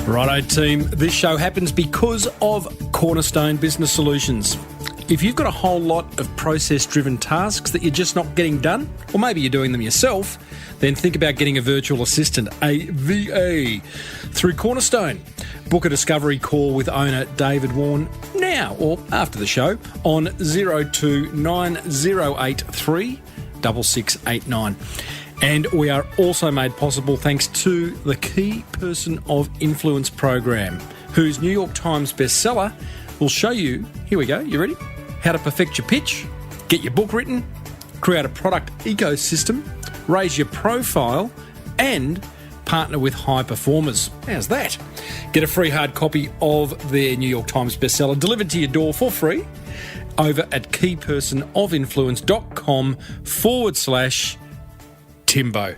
Righto team, this show happens because of Cornerstone Business Solutions. If you've got a whole lot of process-driven tasks that you're just not getting done, or maybe you're doing them yourself, then think about getting a virtual assistant, a VA, through Cornerstone. Book a discovery call with owner David Warren now or after the show on 029083 6689. And we are also made possible thanks to the Key Person of Influence program, whose New York Times bestseller will show you, here we go, you ready? How to perfect your pitch, get your book written, create a product ecosystem, raise your profile, and partner with high performers. How's that? Get a free hard copy of their New York Times bestseller delivered to your door for free over at keypersonofinfluence.com/Timbo.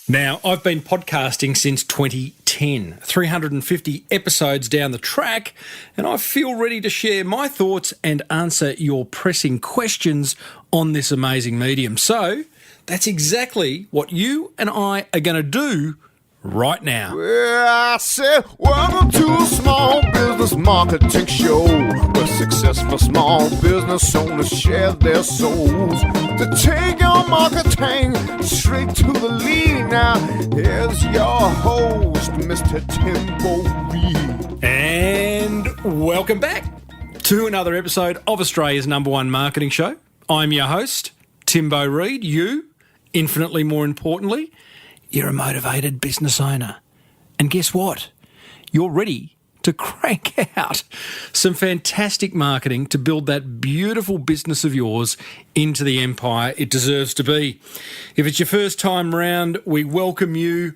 Now, I've been podcasting since 2010, 350 episodes down the track, and I feel ready to share my thoughts and answer your pressing questions on this amazing medium. So, that's exactly what you and I are going to do right now. Well, I said, welcome to a small business marketing show where successful small business owners share their souls to take your marketing straight to the lead. Now, here's your host, Mr. Timbo Reid. And welcome back to another episode of Australia's #1 marketing show. I'm your host, Timbo Reid. You, infinitely more importantly, you're a motivated business owner. And guess what? You're ready to crank out some fantastic marketing to build that beautiful business of yours into the empire it deserves to be. If it's your first time round, we welcome you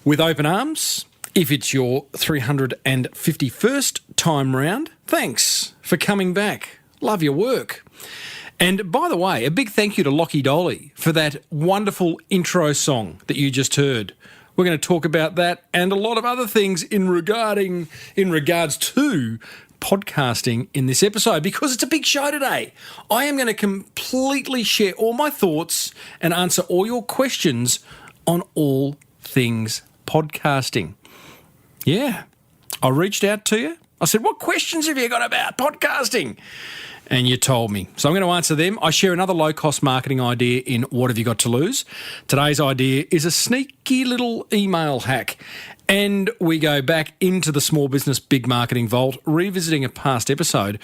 with open arms. If it's your 351st time round, thanks for coming back. Love your work. And by the way, a big thank you to Lockie Dolly for that wonderful intro song that you just heard. We're going to talk about that and a lot of other things in regards to podcasting in this episode, because it's a big show today. I am going to completely share all my thoughts and answer all your questions on all things podcasting. Yeah, I reached out to you. I said, what questions have you got about podcasting? And you told me. So I'm going to answer them. I share another low-cost marketing idea in What Have You Got to Lose? Today's idea is a sneaky little email hack. And we go back into the Small Business Big Marketing Vault, revisiting a past episode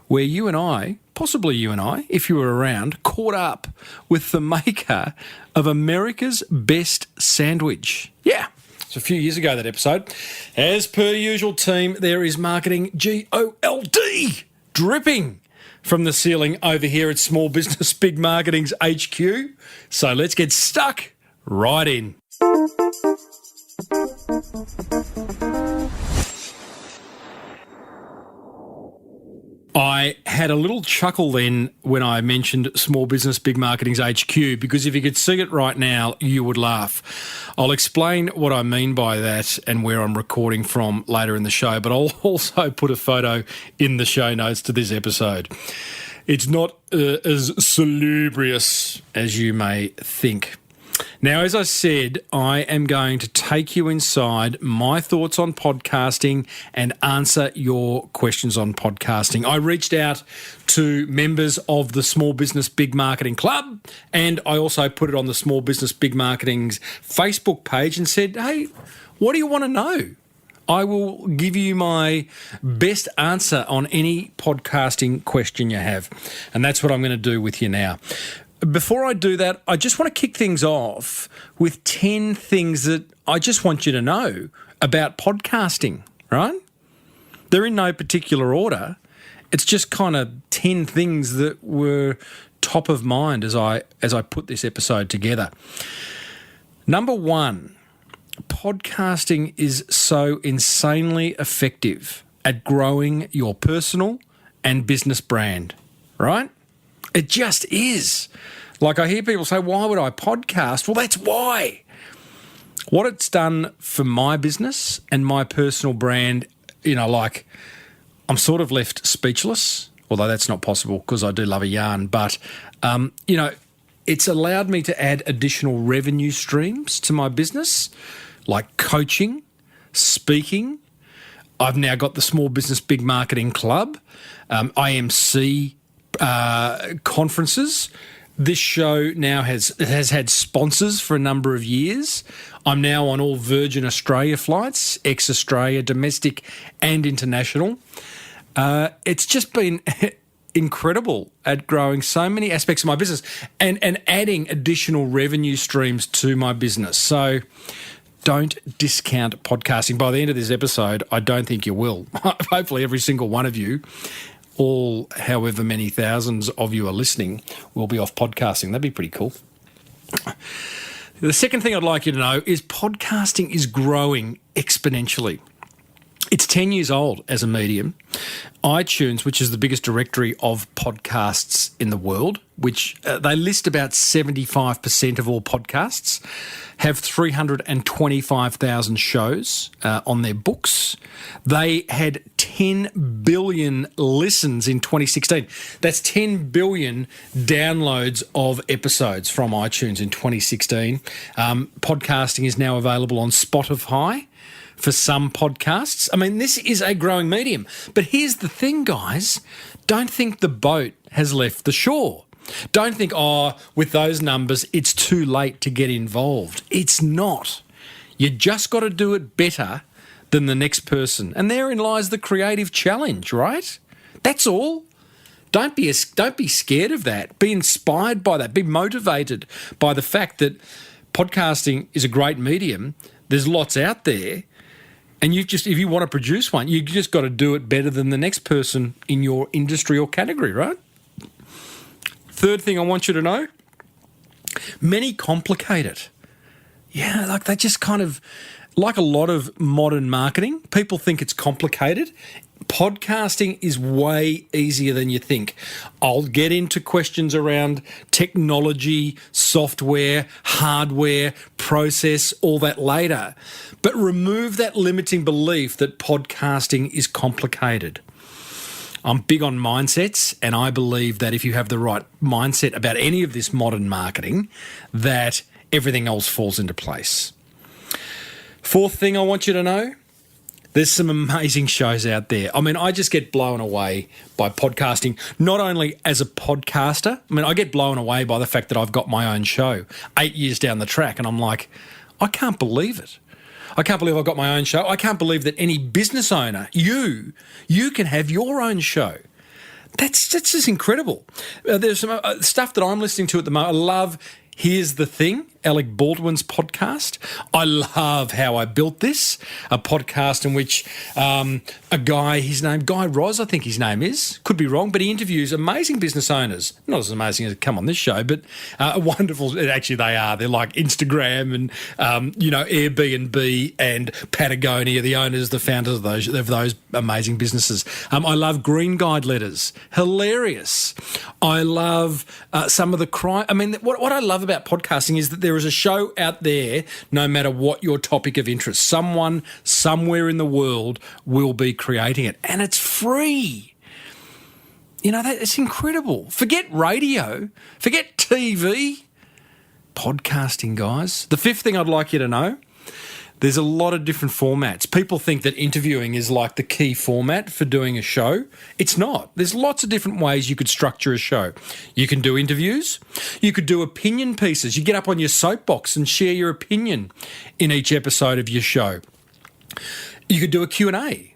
where you and I, possibly you and I, if you were around, caught up with the maker of America's Best Sandwich. Yeah. It's a few years ago, that episode. As per usual, team, there is marketing GOLD dripping from the ceiling over here at Small Business Big Marketing's HQ. So let's get stuck right in. I had a little chuckle then when I mentioned Small Business Big Marketing's HQ, because if you could see it right now, you would laugh. I'll explain what I mean by that and where I'm recording from later in the show, but I'll also put a photo in the show notes to this episode. It's not as salubrious as you may think. Now, as I said, I am going to take you inside my thoughts on podcasting and answer your questions on podcasting. I reached out to members of the Small Business Big Marketing Club, and I also put it on the Small Business Big Marketing's Facebook page and said, hey, what do you want to know? I will give you my best answer on any podcasting question you have. And that's what I'm going to do with you now. Before I do that, I just want to kick things off with 10 things that I just want you to know about podcasting, right? They're in no particular order. It's just kind of 10 things that were top of mind as I put this episode together. Number one, podcasting is so insanely effective at growing your personal and business brand, right? It just is. Like, I hear people say, why would I podcast? Well, that's why. What it's done for my business and my personal brand, like, I'm sort of left speechless, although that's not possible because I do love a yarn. But, It's allowed me to add additional revenue streams to my business, like coaching, speaking. I've now got the Small Business Big Marketing Club, IMC conferences. This show now has had sponsors for a number of years. I'm now on all Virgin Australia flights, ex-Australia, domestic and international. It's just been incredible at growing so many aspects of my business and adding additional revenue streams to my business. So don't discount podcasting. By the end of this episode, I don't think you will. Hopefully every single one of you, all however many thousands of you are listening, will be off podcasting. That'd be pretty cool. The second thing I'd like you to know is podcasting is growing exponentially. It's 10 years old as a medium. iTunes, which is the biggest directory of podcasts in the world, which they list about 75% of all podcasts, have 325,000 shows on their books. They had 10 billion listens in 2016. That's 10 billion downloads of episodes from iTunes in 2016. Podcasting is now available on Spotify for some podcasts. I mean, this is a growing medium. But here's the thing, guys. Don't think the boat has left the shore. Don't think, with those numbers, it's too late to get involved. It's not. You just got to do it better than the next person. And therein lies the creative challenge, right? That's all. Don't be scared of that. Be inspired by that. Be motivated by the fact that podcasting is a great medium. There's lots out there. And if you want to produce one, you just got to do it better than the next person in your industry or category, right? Third thing I want you to know, many complicate it. Yeah, like they just kind of, like a lot of modern marketing, people think it's complicated. Podcasting is way easier than you think. I'll get into questions around technology, software, hardware, process, all that later. But remove that limiting belief that podcasting is complicated. I'm big on mindsets, and I believe that if you have the right mindset about any of this modern marketing, that everything else falls into place. Fourth thing I want you to know, there's some amazing shows out there. I mean, I just get blown away by podcasting, not only as a podcaster. I mean, I get blown away by the fact that I've got my own show 8 years down the track, and I'm like, I can't believe it. I can't believe I've got my own show. I can't believe that any business owner, you can have your own show. That's just incredible. There's some stuff that I'm listening to at the moment. I love Here's the Thing, Alec Baldwin's podcast. I love How I Built This, a podcast in which a guy, Guy Raz, I think his name is, could be wrong, but he interviews amazing business owners. Not as amazing as come on this show, but wonderful. Actually, they are. They're like Instagram and, Airbnb and Patagonia, the owners, the founders of those amazing businesses. I love Green Guide letters. Hilarious. I love some of the crime. I mean, what I love about podcasting is that there is a show out there, no matter what your topic of interest. Someone somewhere in the world will be creating it, and it's free. You know, it's incredible. Forget radio, forget TV. Podcasting, guys. The fifth thing I'd like you to know, there's a lot of different formats. People think that interviewing is like the key format for doing a show. It's not. There's lots of different ways you could structure a show. You can do interviews. You could do opinion pieces. You get up on your soapbox and share your opinion in each episode of your show. You could do a Q&A.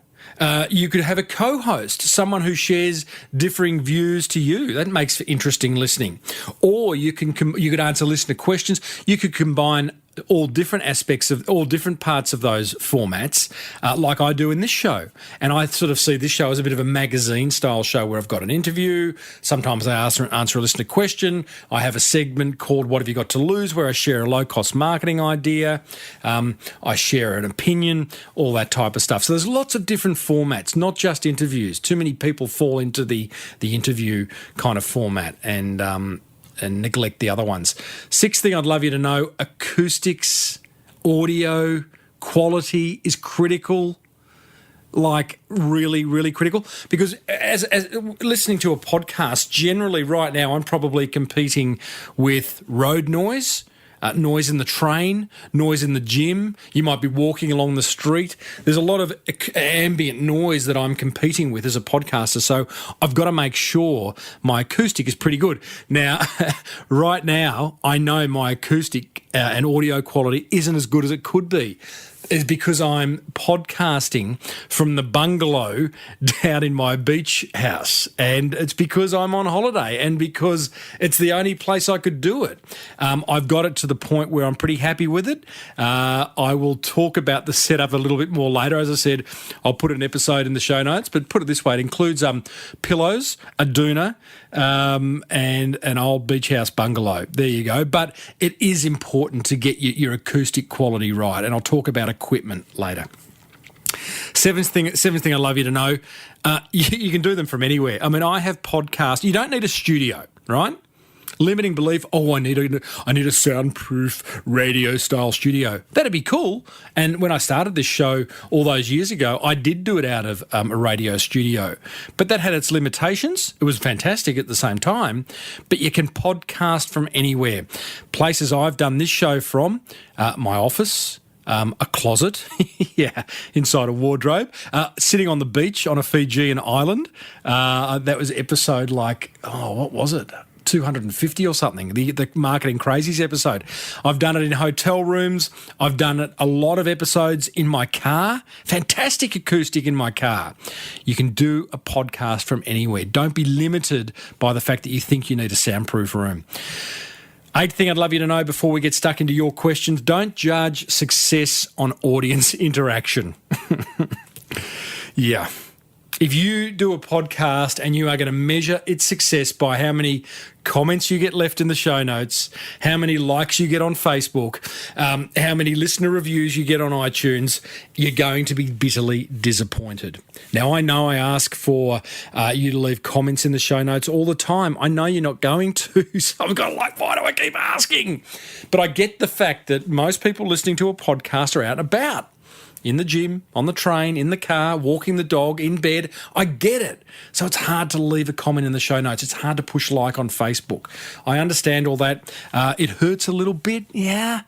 You could have a co-host, someone who shares differing views to you. That makes for interesting listening. Or you could answer listener questions. You could combine all different aspects of all different parts of those formats, like I do in this show. And I sort of see this show as a bit of a magazine-style show where I've got an interview. Sometimes I answer a listener question. I have a segment called What Have You Got to Lose, where I share a low-cost marketing idea. I share an opinion, all that type of stuff. So there's lots of different formats, not just interviews. Too many people fall into the interview kind of format and neglect the other ones. Sixth thing I'd love you to know, acoustics, audio, quality is critical. like really, really critical, because as listening to a podcast, generally right now I'm probably competing with road noise, noise in the train, noise in the gym. You might be walking along the street. There's a lot of ambient noise that I'm competing with as a podcaster, so I've got to make sure my acoustic is pretty good. Now, right now, I know my acoustic and audio quality isn't as good as it could be. Is because I'm podcasting from the bungalow down in my beach house, and it's because I'm on holiday and because it's the only place I could do it. I've got it to the point where I'm pretty happy with it. I will talk about the setup a little bit more later. As I said, I'll put an episode in the show notes, but put it this way, it includes pillows, a doona, and an old beach house bungalow. There you go. But it is important to get your acoustic quality right, and I'll talk about equipment later. Seventh thing I'd love you to know, you can do them from anywhere. I mean, I have podcasts. You don't need a studio, right? Limiting belief, I need a soundproof radio-style studio. That'd be cool. And when I started this show all those years ago, I did do it out of a radio studio. But that had its limitations. It was fantastic at the same time. But you can podcast from anywhere. Places I've done this show from, my office, a closet, inside a wardrobe, sitting on the beach on a Fijian island. That was episode what was it? 250 or something, the Marketing Crazies episode. I've done it in hotel rooms. I've done it a lot of episodes in my car. Fantastic acoustic in my car. You can do a podcast from anywhere. Don't be limited by the fact that you think you need a soundproof room. Eighth thing I'd love you to know before we get stuck into your questions, don't judge success on audience interaction. Yeah. If you do a podcast and you are going to measure its success by how many comments you get left in the show notes, how many likes you get on Facebook, how many listener reviews you get on iTunes, you're going to be bitterly disappointed. Now, I know I ask for you to leave comments in the show notes all the time. I know you're not going to, so I've got why do I keep asking? But I get the fact that most people listening to a podcast are out and about. In the gym, on the train, in the car, walking the dog, in bed. I get it. So it's hard to leave a comment in the show notes. It's hard to push like on Facebook. I understand all that. It hurts a little bit. Yeah.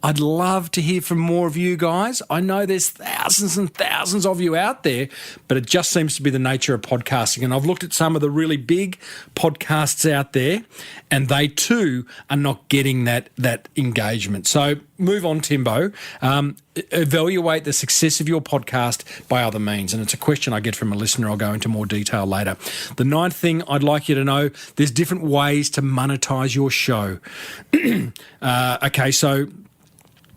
I'd love to hear from more of you guys. I know there's thousands and thousands of you out there, but it just seems to be the nature of podcasting. And I've looked at some of the really big podcasts out there, and they too are not getting that engagement. So move on, Timbo. Evaluate the success of your podcast by other means. And it's a question I get from a listener. I'll go into more detail later. The ninth thing I'd like you to know, there's different ways to monetize your show. Okay, so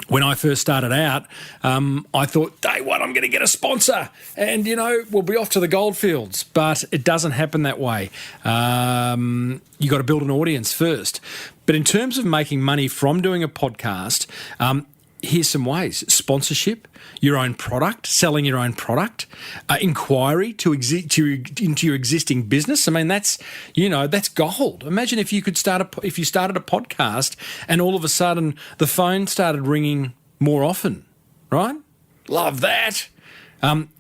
when I first started out, I thought, day one, I'm going to get a sponsor and, we'll be off to the goldfields. But it doesn't happen that way. You got to build an audience first. But in terms of making money from doing a podcast, here's some ways. Sponsorship, your own product, selling your own product, inquiry into your existing business. I mean, that's gold. Imagine if you started a podcast and all of a sudden the phone started ringing more often, right? Love that.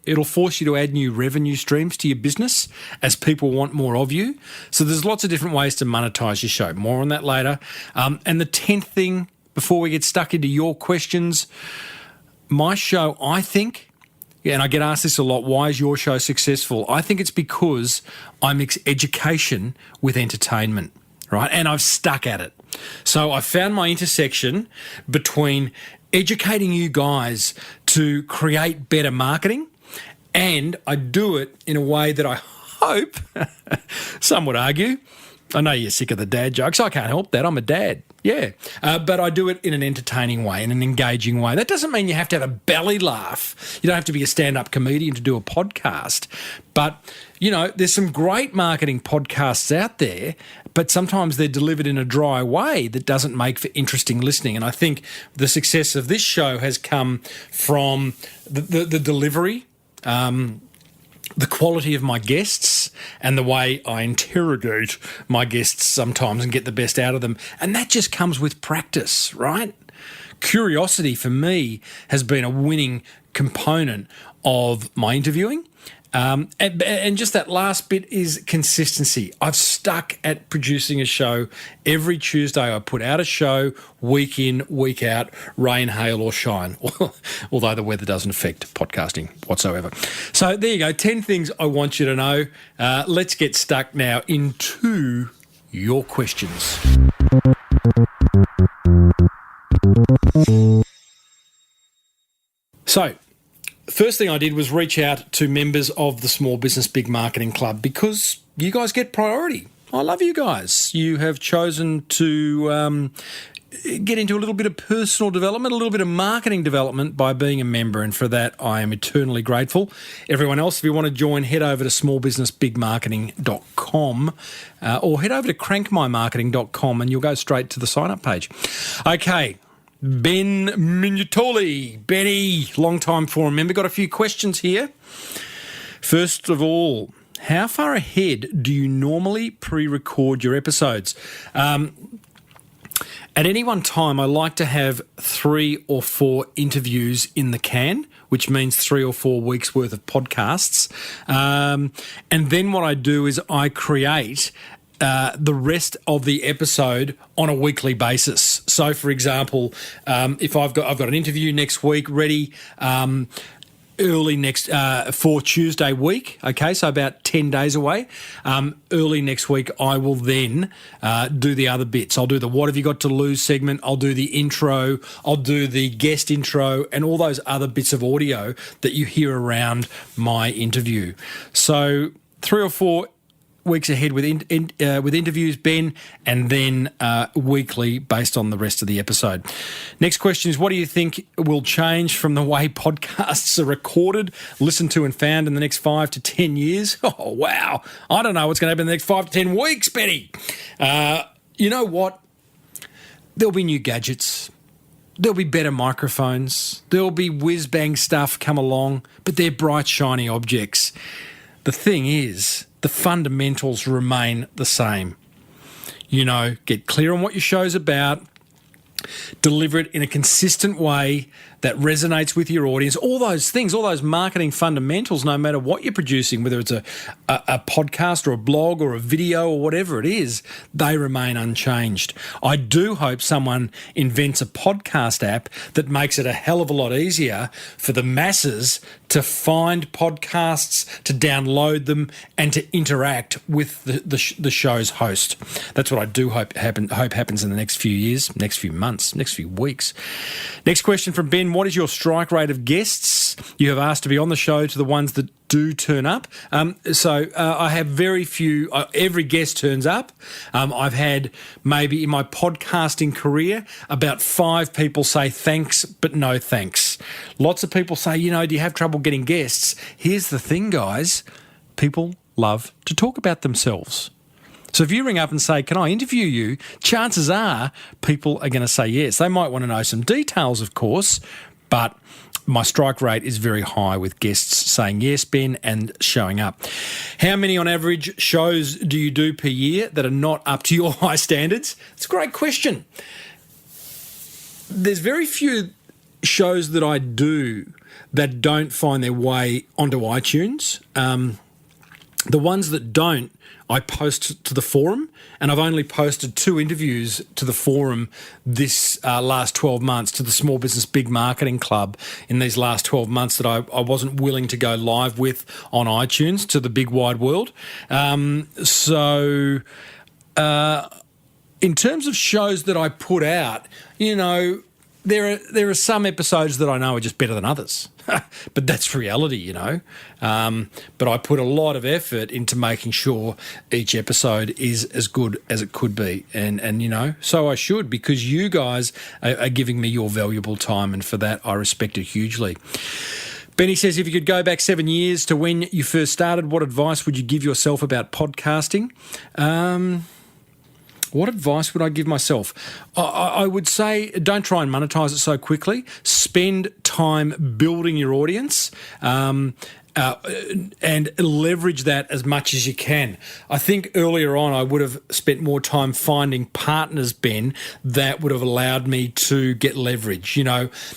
It'll force you to add new revenue streams to your business as people want more of you. So there's lots of different ways to monetize your show. More on that later. And the 10th thing, before we get stuck into your questions, my show, I think, and I get asked this a lot, why is your show successful? I think it's because I mix education with entertainment, right? And I've stuck at it. So I found my intersection between educating you guys to create better marketing, and I do it in a way that I hope, some would argue, I know you're sick of the dad jokes. I can't help that. I'm a dad. Yeah. But I do it in an entertaining way, in an engaging way. That doesn't mean you have to have a belly laugh. You don't have to be a stand-up comedian to do a podcast. But, there's some great marketing podcasts out there, but sometimes they're delivered in a dry way that doesn't make for interesting listening. And I think the success of this show has come from the delivery, the quality of my guests, and the way I interrogate my guests sometimes and get the best out of them. And that just comes with practice, right? Curiosity for me has been a winning component of my interviewing. And just that last bit is consistency. I've stuck at producing a show every Tuesday. I put out a show week in, week out, rain, hail or shine, although the weather doesn't affect podcasting whatsoever. So there you go, 10 things I want you to know. Let's get stuck now into your questions. So, first thing I did was reach out to members of the Small Business Big Marketing Club because you guys get priority. I love you guys. You have chosen to get into a little bit of personal development, a little bit of marketing development by being a member, and for that I am eternally grateful. Everyone else, if you want to join, head over to smallbusinessbigmarketing.com or head over to crankmymarketing.com and you'll go straight to the sign-up page. Okay. Ben Mignatoli. Benny, long-time forum member, got a few questions here. First of all, how far ahead do you normally pre-record your episodes? At any one time, I like to have 3 or 4 interviews in the can, which means 3 or 4 weeks' worth of podcasts. And then what I do is I create the rest of the episode on a weekly basis. So, for example, if I've got an interview next week ready, early next for Tuesday week. Okay, so about 10 days away. Early next week, I will then do the other bits. I'll do the "What Have You Got to Lose" segment. I'll do the intro. I'll do the guest intro and all those other bits of audio that you hear around my interview. So 3 or 4 weeks ahead with interviews, Ben, and then weekly based on the rest of the episode. Next question is, what do you think will change from the way podcasts are recorded, listened to and found in the next 5 to 10 years? Oh, wow. I don't know what's going to happen in the next 5 to 10 weeks, Benny. You know what? There'll be new gadgets. There'll be better microphones. There'll be whiz-bang stuff come along, but they're bright, shiny objects. The thing is, the fundamentals remain the same. You know, get clear on what your show's about, deliver it in a consistent way that resonates with your audience, all those things, all those marketing fundamentals, no matter what you're producing, whether it's a podcast or a blog or a video or whatever it is, they remain unchanged. I do hope someone invents a podcast app that makes it a hell of a lot easier for the masses to find podcasts, to download them, and to interact with the show's host. That's what I do hope happens in the next few years, next few months, next few weeks. Next question from Ben. What is your strike rate of guests you have asked to be on the show to the ones that do turn up? I have very few. Every guest turns up. I've had maybe in my podcasting career about 5 people say thanks, but no thanks. Lots of people say, do you have trouble getting guests? Here's the thing, guys. People love to talk about themselves. So if you ring up and say, can I interview you? Chances are people are going to say yes. They might want to know some details, of course, but my strike rate is very high with guests saying yes, Ben, and showing up. How many on average shows do you do per year that are not up to your high standards? It's a great question. There's very few shows that I do that don't find their way onto iTunes. The ones that don't, I post to the forum, and I've only posted 2 interviews to the forum this last 12 months, to the Small Business Big Marketing Club in these last 12 months that I wasn't willing to go live with on iTunes to the big wide world. In terms of shows that I put out, there are some episodes that I know are just better than others. But that's reality, But I put a lot of effort into making sure each episode is as good as it could be. And so I should, because you guys are giving me your valuable time, and for that I respect it hugely. Benny says, if you could go back 7 years to when you first started, what advice would you give yourself about podcasting? What advice would I give myself? I would say don't try and monetize it so quickly. Spend time building your audience. and leverage that as much as you can. I think earlier on I would have spent more time finding partners, Ben, that would have allowed me to get leverage,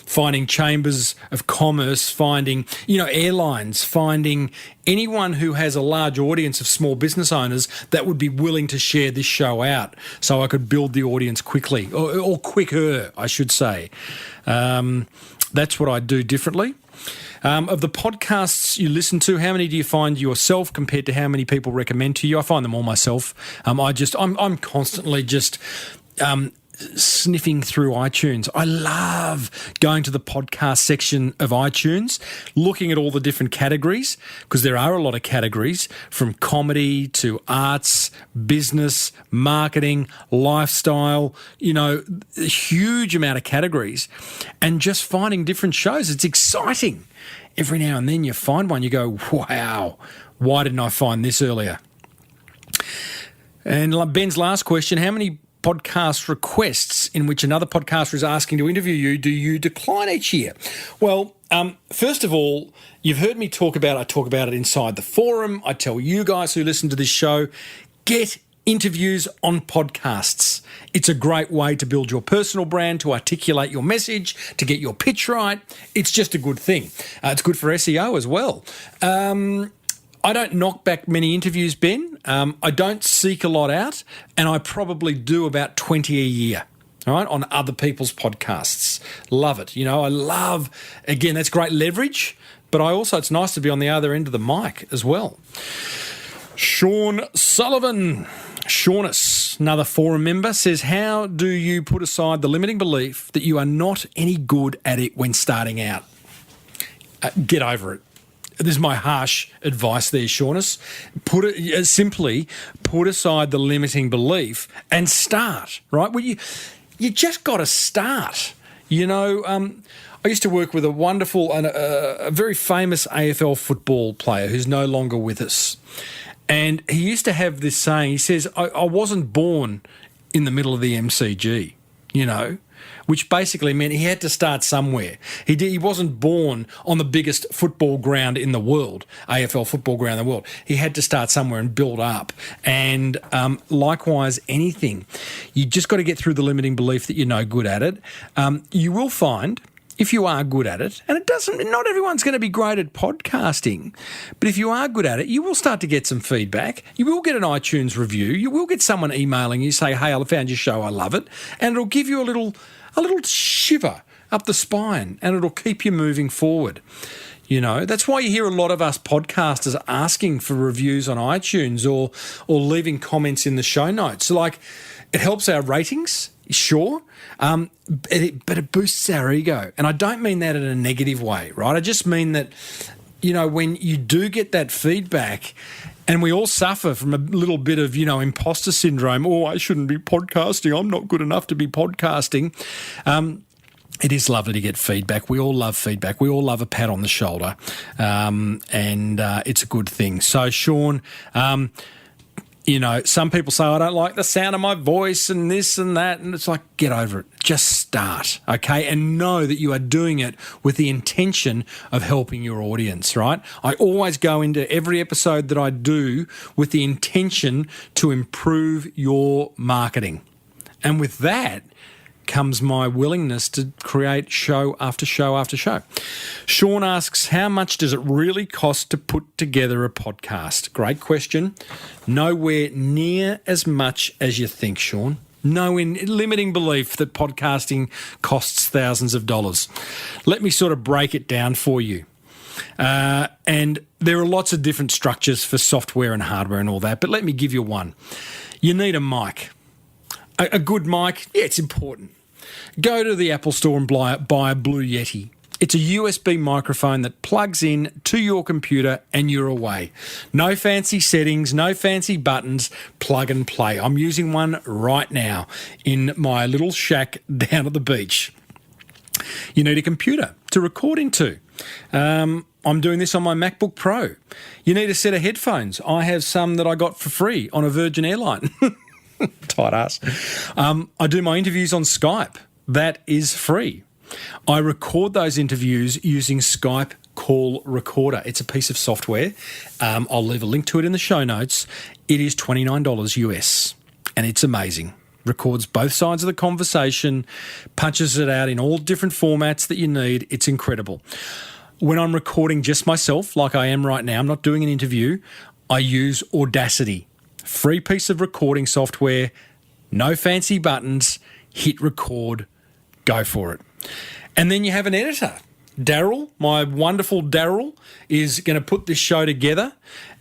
finding chambers of commerce, finding, airlines, finding anyone who has a large audience of small business owners that would be willing to share this show out so I could build the audience quickly, or quicker, I should say. That's what I do differently. Of the podcasts you listen to, how many do you find yourself compared to how many people recommend to you? I find them all myself. I'm constantly just sniffing through iTunes. I love going to the podcast section of iTunes, looking at all the different categories, because there are a lot of categories, from comedy to arts, business, marketing, lifestyle, a huge amount of categories, and just finding different shows. It's exciting. Every now and then you find one, you go, wow, why didn't I find this earlier? And Ben's last question, how many podcast requests in which another podcaster is asking to interview you do you decline each year? Well, first of all, you've heard me talk about it inside the forum. I tell you guys who listen to this show, get interviews on podcasts. It's a great way to build your personal brand, to articulate your message, to get your pitch right. It's just a good thing. It's good for SEO as well. I don't knock back many interviews, Ben. I don't seek a lot out, and I probably do about 20 a year, all right, on other people's podcasts. Love it. I love, again, that's great leverage, but it's nice to be on the other end of the mic as well. Sean Sullivan, Seamus, another forum member, says, how do you put aside the limiting belief that you are not any good at it when starting out? Get over it. This is my harsh advice there, Seamus. Simply put aside the limiting belief and start, right? Well, you just got to start. I used to work with a wonderful and a very famous AFL football player who's no longer with us. And he used to have this saying, he says, I wasn't born in the middle of the MCG, which basically meant he had to start somewhere. He wasn't born on the biggest football ground in the world, AFL football ground in the world. He had to start somewhere and build up. And likewise, anything. You just got to get through the limiting belief that you're no good at it. You will find, if you are good at it, and not everyone's going to be great at podcasting, but if you are good at it, you will start to get some feedback. You will get an iTunes review. You will get someone emailing you, say, hey, I found your show, I love it. And it'll give you a little shiver up the spine, and it'll keep you moving forward. That's why you hear a lot of us podcasters asking for reviews on iTunes or leaving comments in the show notes. It helps our ratings, sure, but it boosts our ego. And I don't mean that in a negative way, right? I just mean that, when you do get that feedback, and we all suffer from a little bit of, imposter syndrome. Oh, I shouldn't be podcasting. I'm not good enough to be podcasting. It is lovely to get feedback. We all love feedback. We all love a pat on the shoulder, and it's a good thing. So, Sean, some people say, I don't like the sound of my voice and this and that, and it's like, get over it. Just start, okay? And know that you are doing it with the intention of helping your audience, right? I always go into every episode that I do with the intention to improve your marketing. And with that comes my willingness to create show after show after show. Sean asks, how much does it really cost to put together a podcast? Great question. Nowhere near as much as you think, Sean. No limiting belief that podcasting costs thousands of dollars. Let me sort of break it down for you. And there are lots of different structures for software and hardware and all that, but let me give you one. You need a mic. A good mic, yeah, it's important. Go to the Apple Store and buy a Blue Yeti. It's a USB microphone that plugs in to your computer and you're away. No fancy settings, no fancy buttons, plug and play. I'm using one right now in my little shack down at the beach. You need a computer to record into. I'm doing this on my MacBook Pro. You need a set of headphones. I have some that I got for free on a Virgin airline. Tight ass. I do my interviews on Skype. That is free. I record those interviews using Skype call recorder. It's a piece of software. I'll leave a link to it in the show notes. It is $29 US, and it's amazing. Records both sides of the conversation, punches it out in all different formats that you need. It's incredible. When I'm recording just myself, like I am right now, I'm not doing an interview, I use Audacity. Free piece of recording software, no fancy buttons, hit record, go for it. And then you have an editor. Daryl, my wonderful Daryl, is going to put this show together.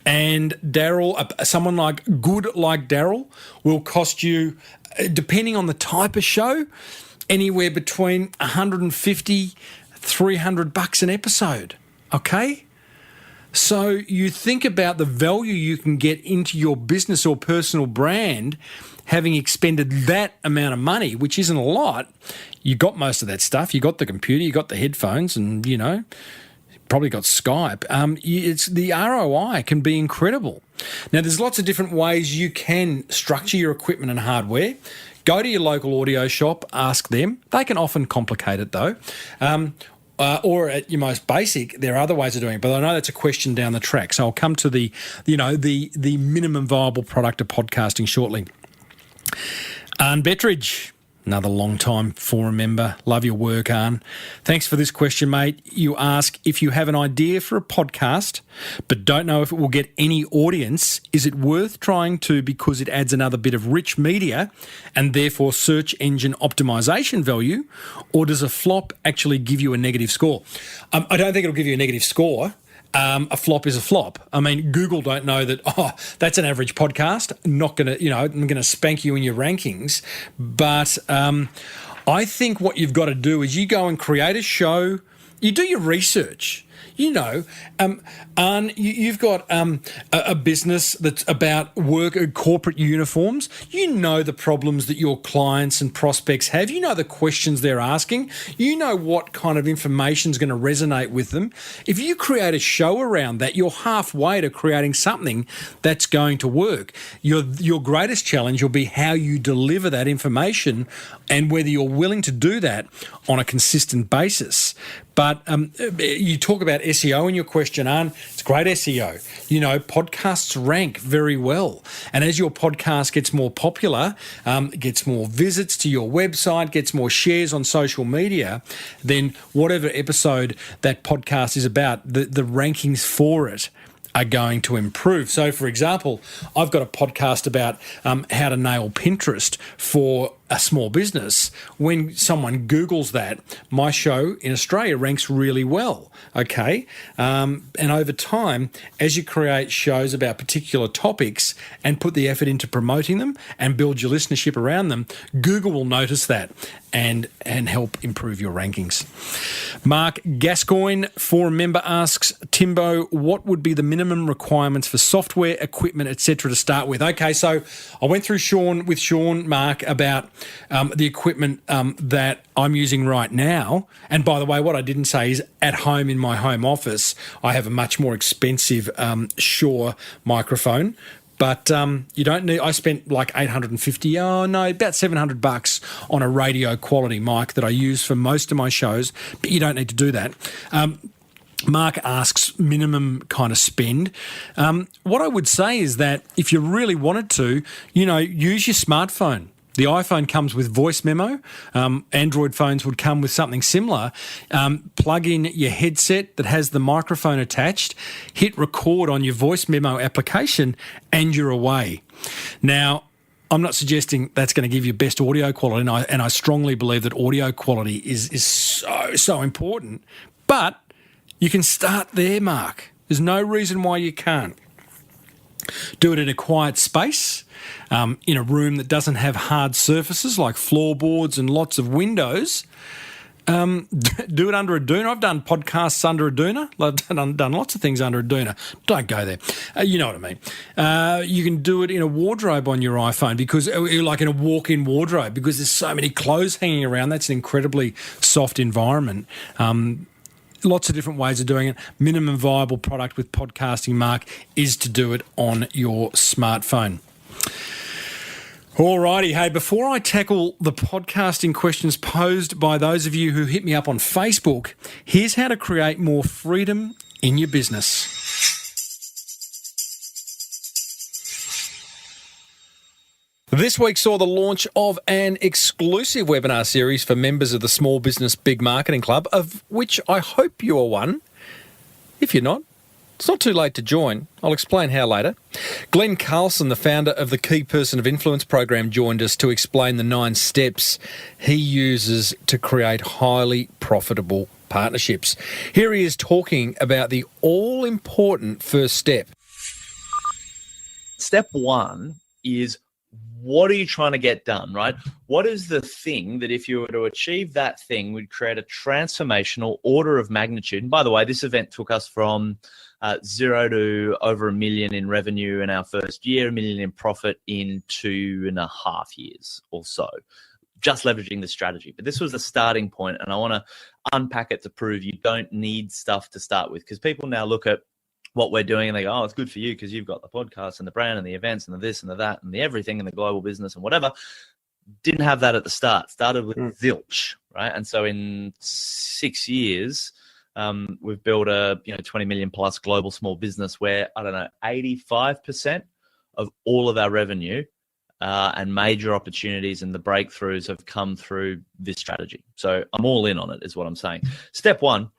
And Daryl, someone like Daryl, will cost you, depending on the type of show, anywhere between $150, $300 an episode. Okay? So you think about the value you can get into your business or personal brand, having expended that amount of money, which isn't a lot. You got most of that stuff. You got the computer, you got the headphones, and, you know, probably got Skype. It's the ROI can be incredible. Now, there's lots of different ways you can structure your equipment and hardware. Go to your local audio shop, ask them. They can often complicate it, though. Or at your most basic, there are other ways of doing it. But I know that's a question down the track. So I'll come to the minimum viable product of podcasting shortly. Arne Bettridge, another long-time forum member. Love your work, Arne. Thanks for this question, mate. You ask, if you have an idea for a podcast but don't know if it will get any audience, is it worth trying to because it adds another bit of rich media and therefore search engine optimization value, or does a flop actually give you a negative score? I don't think it'll give you a negative score. A flop is a flop. I mean, Google don't know that, that's an average podcast. Not going to, I'm going to spank you in your rankings. But I think what you've got to do is you go and create a show. You do your research. Arne, you've got a business that's about work corporate uniforms. You know the problems that your clients and prospects have. You know the questions they're asking. You know what kind of information is going to resonate with them. If you create a show around that, you're halfway to creating something that's going to work. Your greatest challenge will be how you deliver that information and whether you're willing to do that on a consistent basis. But you talk about SEO in your question, Arne. It's great SEO. Podcasts rank very well. And as your podcast gets more popular, gets more visits to your website, gets more shares on social media, then whatever episode that podcast is about, the rankings for it are going to improve. So, for example, I've got a podcast about how to nail Pinterest for a small business. When someone Googles that, my show in Australia ranks really well, okay? And over time, as you create shows about particular topics and put the effort into promoting them and build your listenership around them, Google will notice that and help improve your rankings. Mark Gascoigne, forum member, asks, Timbo, what would be the minimum requirements for software, equipment, etc. to start with? Okay, so I went through with Sean, Mark, about the equipment that I'm using right now. And by the way, what I didn't say is at home in my home office, I have a much more expensive Shure microphone. But you don't need. I spent like about $700 on a radio quality mic that I use for most of my shows. But you don't need to do that. Mark asks minimum kind of spend. What I would say is that if you really wanted to, use your smartphone. The iPhone comes with voice memo. Android phones would come with something similar. Plug in your headset that has the microphone attached, hit record on your voice memo application, and you're away. Now, I'm not suggesting that's going to give you best audio quality, and I strongly believe that audio quality is so important. But you can start there, Mark. There's no reason why you can't. Do it in a quiet space, in a room that doesn't have hard surfaces like floorboards and lots of windows. Do it under a doona. I've done podcasts under a doona. I've done lots of things under a doona. Don't go there. You know what I mean. You can do it in a wardrobe on your iPhone, because, like in a walk-in wardrobe, because there's so many clothes hanging around. That's an incredibly soft environment. Lots of different ways of doing it. Minimum viable product with podcasting, Mark, is to do it on your smartphone. Alrighty, hey, before I tackle the podcasting questions posed by those of you who hit me up on Facebook, here's how to create more freedom in your business. This week saw the launch of an exclusive webinar series for members of the Small Business Big Marketing Club, of which I hope you are one. If you're not, it's not too late to join. I'll explain how later. Glenn Carlson, the founder of the Key Person of Influence program, joined us to explain the 9 steps he uses to create highly profitable partnerships. Here he is talking about the all-important first step. Step 1 is, what are you trying to get done, right? What is the thing that if you were to achieve that thing would create a transformational order of magnitude? And by the way, this event took us from 0 to over $1 million in revenue in our first year, $1 million in profit in 2.5 years or so, just leveraging the strategy. But this was the starting point, and I want to unpack it to prove you don't need stuff to start with, because people now look at what we're doing and they go, oh, it's good for you because you've got the podcast and the brand and the events and the this and the that and the everything and the global business and whatever. Didn't have that at the start. Started with zilch, right? And so in 6 years, we've built a 20 million plus global small business where, 85% of all of our revenue and major opportunities and the breakthroughs have come through this strategy. So I'm all in on it, is what I'm saying. Step 1,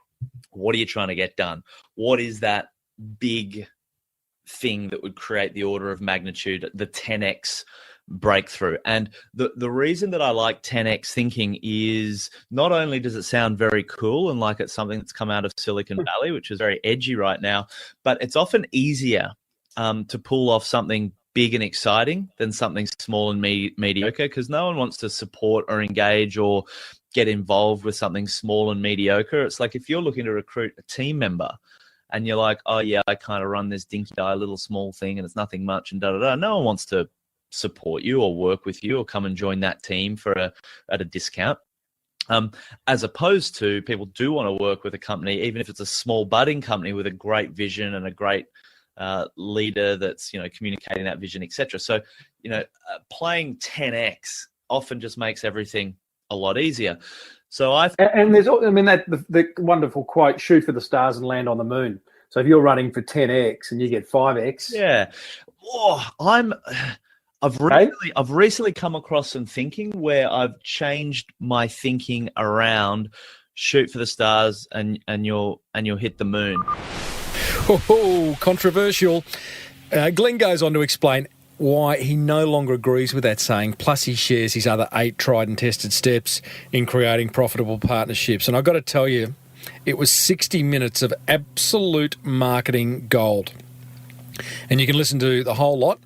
what are you trying to get done? What is that big thing that would create the order of magnitude, the 10x breakthrough? And the reason that I like 10x thinking is not only does it sound very cool and like it's something that's come out of Silicon Valley, which is very edgy right now, but it's often easier to pull off something big and exciting than something small and mediocre, because no one wants to support or engage or get involved with something small and mediocre. It's like if you're looking to recruit a team member and you're like, oh yeah, I kind of run this dinky-die little small thing and it's nothing much and da-da-da. No one wants to support you or work with you or come and join that team at a discount. As opposed to, people do want to work with a company, even if it's a small budding company with a great vision and a great leader that's communicating that vision, etc. So playing 10x often just makes everything a lot easier. So and there's, the wonderful quote, shoot for the stars and land on the moon. So if you're running for 10x and you get 5x. Yeah. I've recently come across some thinking where I've changed my thinking around shoot for the stars and you'll hit the moon. Oh, controversial. Glenn goes on to explain why he no longer agrees with that saying, plus he shares his other 8 tried and tested steps in creating profitable partnerships. And I've got to tell you, it was 60 minutes of absolute marketing gold. And you can listen to the whole lot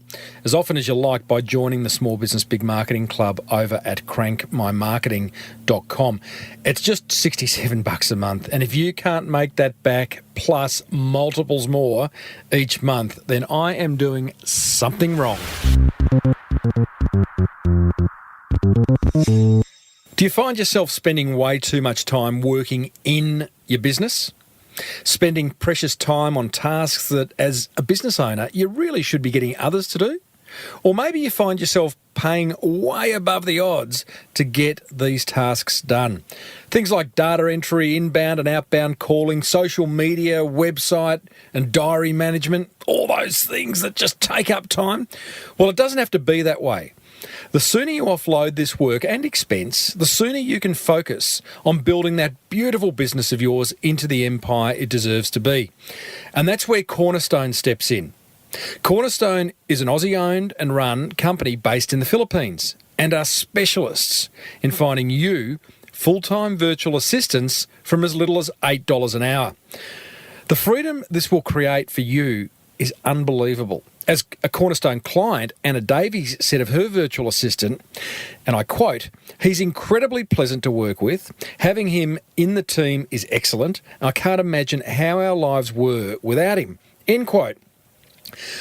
as often as you like by joining the Small Business Big Marketing Club over at crankmymarketing.com. It's just $67 a month. And if you can't make that back plus multiples more each month, then I am doing something wrong. Do you find yourself spending way too much time working in your business? Spending precious time on tasks that, as a business owner, you really should be getting others to do? Or maybe you find yourself paying way above the odds to get these tasks done. Things like data entry, inbound and outbound calling, social media, website and diary management, all those things that just take up time. Well, it doesn't have to be that way. The sooner you offload this work and expense, the sooner you can focus on building that beautiful business of yours into the empire it deserves to be. And that's where Cornerstone steps in. Cornerstone is an Aussie-owned and run company based in the Philippines and are specialists in finding you full-time virtual assistants from as little as $8 an hour. The freedom this will create for you is unbelievable. As a Cornerstone client, Anna Davies said of her virtual assistant, and I quote, "He's incredibly pleasant to work with. Having him in the team is excellent. I can't imagine how our lives were without him." End quote.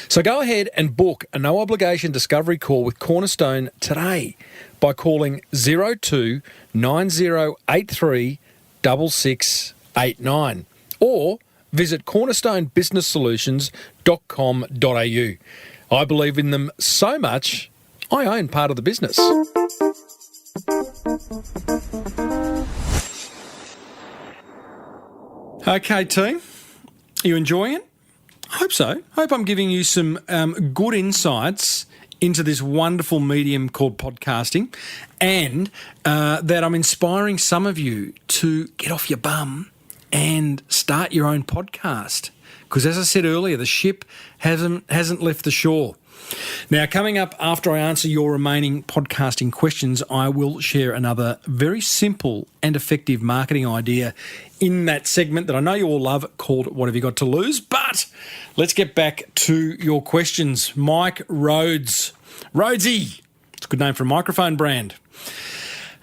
So go ahead and book a no-obligation discovery call with Cornerstone today by calling 02 9083 6689 or visit cornerstonebusinesssolutions.com.au. I believe in them so much, I own part of the business. Okay, team. Are you enjoying it? I hope so. Hope I'm giving you some good insights into this wonderful medium called podcasting, and that I'm inspiring some of you to get off your bum and start your own podcast. Because as I said earlier, the ship hasn't left the shore. Now, coming up after I answer your remaining podcasting questions, I will share another very simple and effective marketing idea in that segment that I know you all love called What Have You Got to Lose? But let's get back to your questions. Mike Rhodes. Rhodesy. It's a good name for a microphone brand.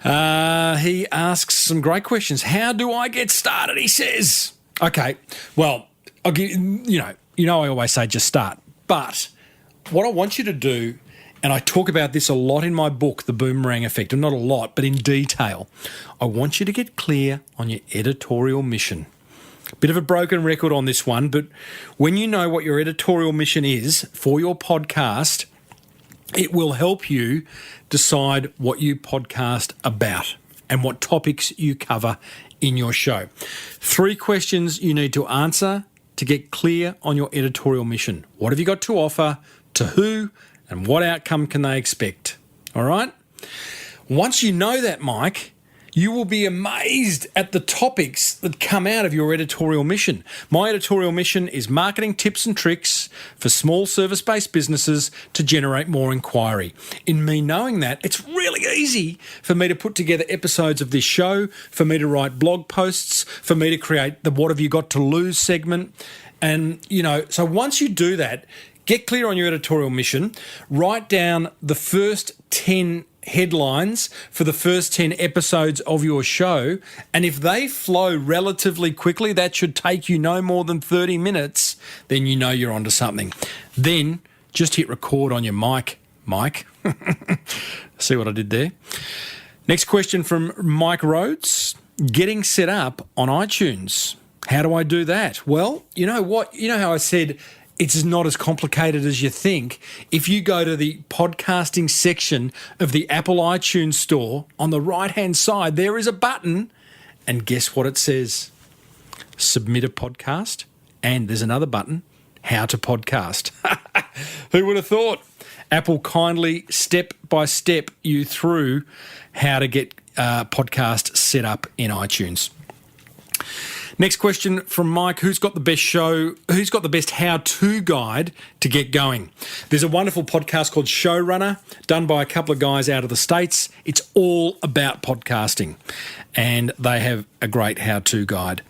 He asks some great questions. How do I get started, he says. Okay, well, I'll give you know I always say just start. But what I want you to do, and I talk about this a lot in my book, The Boomerang Effect, and not a lot, but in detail, I want you to get clear on your editorial mission. Bit of a broken record on this one, but when you know what your editorial mission is for your podcast, it will help you decide what you podcast about and what topics you cover in your show. 3 questions you need to answer to get clear on your editorial mission. What have you got to offer? To who? And what outcome can they expect? All right? Once you know that, Mike, you will be amazed at the topics that come out of your editorial mission. My editorial mission is marketing tips and tricks for small service-based businesses to generate more inquiry. In me knowing that, it's really easy for me to put together episodes of this show, for me to write blog posts, for me to create the What Have You Got to Lose segment. And, so once you do that, get clear on your editorial mission, write down the first 10 headlines for the first 10 episodes of your show, and if they flow relatively quickly, that should take you no more than 30 minutes, then you know you're onto something. Then just hit record on your mic. See what I did there? Next question from Mike Rhodes. Getting set up on iTunes. How do I do that? Well, you know what? You know how I said it's not as complicated as you think. If you go to the podcasting section of the Apple iTunes store, on the right-hand side, there is a button, and guess what it says? Submit a podcast, and there's another button, how to podcast. Who would have thought? Apple kindly step-by-step you through how to get podcast set up in iTunes. Next question from Mike. Who's got the best how-to guide to get going? There's a wonderful podcast called Showrunner, done by a couple of guys out of the States. It's all about podcasting, and they have a great how-to guide.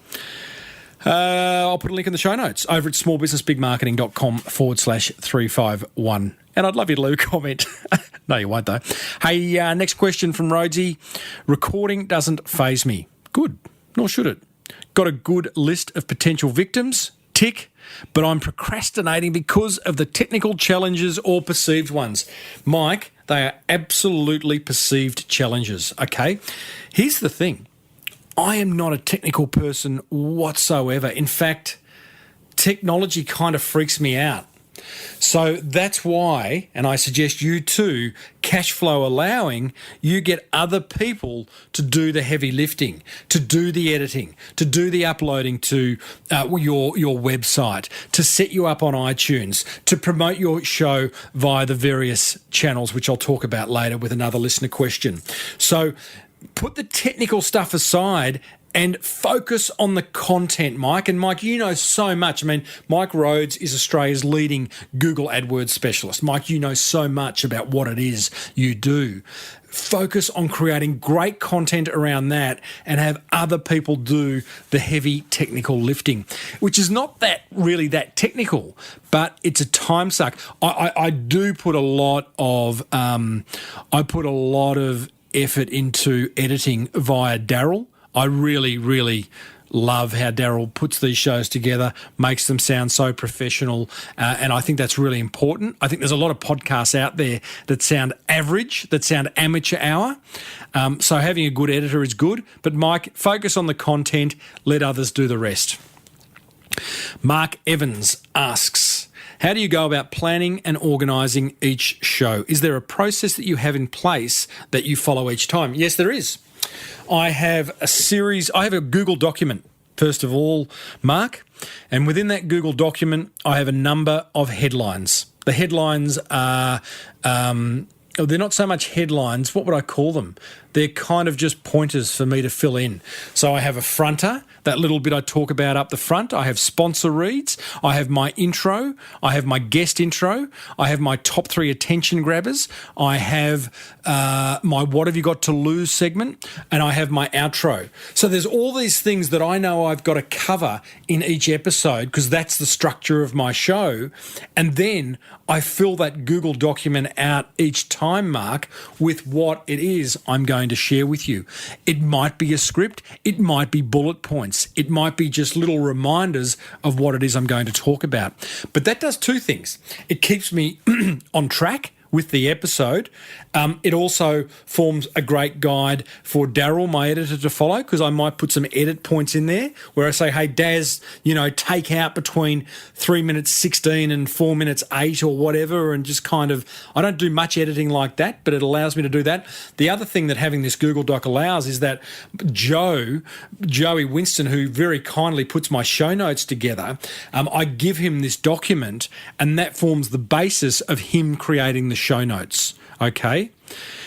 I'll put a link in the show notes over at smallbusinessbigmarketing.com/351. And I'd love you to leave a comment. No, you won't, though. Hey, next question from Rhodesy. Recording doesn't faze me. Good, nor should it. Got a good list of potential victims? Tick. But I'm procrastinating because of the technical challenges or perceived ones. Mike, they are absolutely perceived challenges, okay? Here's the thing. I am not a technical person whatsoever. In fact, technology kind of freaks me out. So that's why, and I suggest you too, cash flow allowing, you get other people to do the heavy lifting, to do the editing, to do the uploading to your website, to set you up on iTunes, to promote your show via the various channels, which I'll talk about later with another listener question. So put the technical stuff aside and focus on the content, Mike. And Mike, you know so much. I mean, Mike Rhodes is Australia's leading Google AdWords specialist. Mike, you know so much about what it is you do. Focus on creating great content around that and have other people do the heavy technical lifting, which is not really that technical, but it's a time suck. I do put a lot of effort into editing via Daryl. I really, really love how Daryl puts these shows together, makes them sound so professional, and I think that's really important. I think there's a lot of podcasts out there that sound average, that sound amateur hour, so having a good editor is good. But Mike, focus on the content, let others do the rest. Mark Evans asks, How do you go about planning and organising each show? Is there a process that you have in place that you follow each time? Yes, there is. I have a Google document, first of all, Mark, and within that Google document, I have a number of headlines. The headlines are, they're not so much headlines, what would I call them? They're kind of just pointers for me to fill in. So I have a fronter, that little bit I talk about up the front. I have sponsor reads. I have my intro. I have my guest intro. I have my top 3 attention grabbers. I have my what have you got to lose segment. And I have my outro. So there's all these things that I know I've got to cover in each episode because that's the structure of my show. And then I fill that Google document out each time, Mark, with what it is I'm going to share with you. It might be a script. It might be bullet points. It might be just little reminders of what it is I'm going to talk about. But that does 2 things. It keeps me on track with the episode. It also forms a great guide for Daryl, my editor, to follow, because I might put some edit points in there where I say, hey, Daz, take out between 3 minutes 16 and 4 minutes 8 or whatever, and just kind of, I don't do much editing like that, but it allows me to do that. The other thing that having this Google Doc allows is that Joey Winston, who very kindly puts my show notes together, I give him this document, and that forms the basis of him creating the show notes. Okay.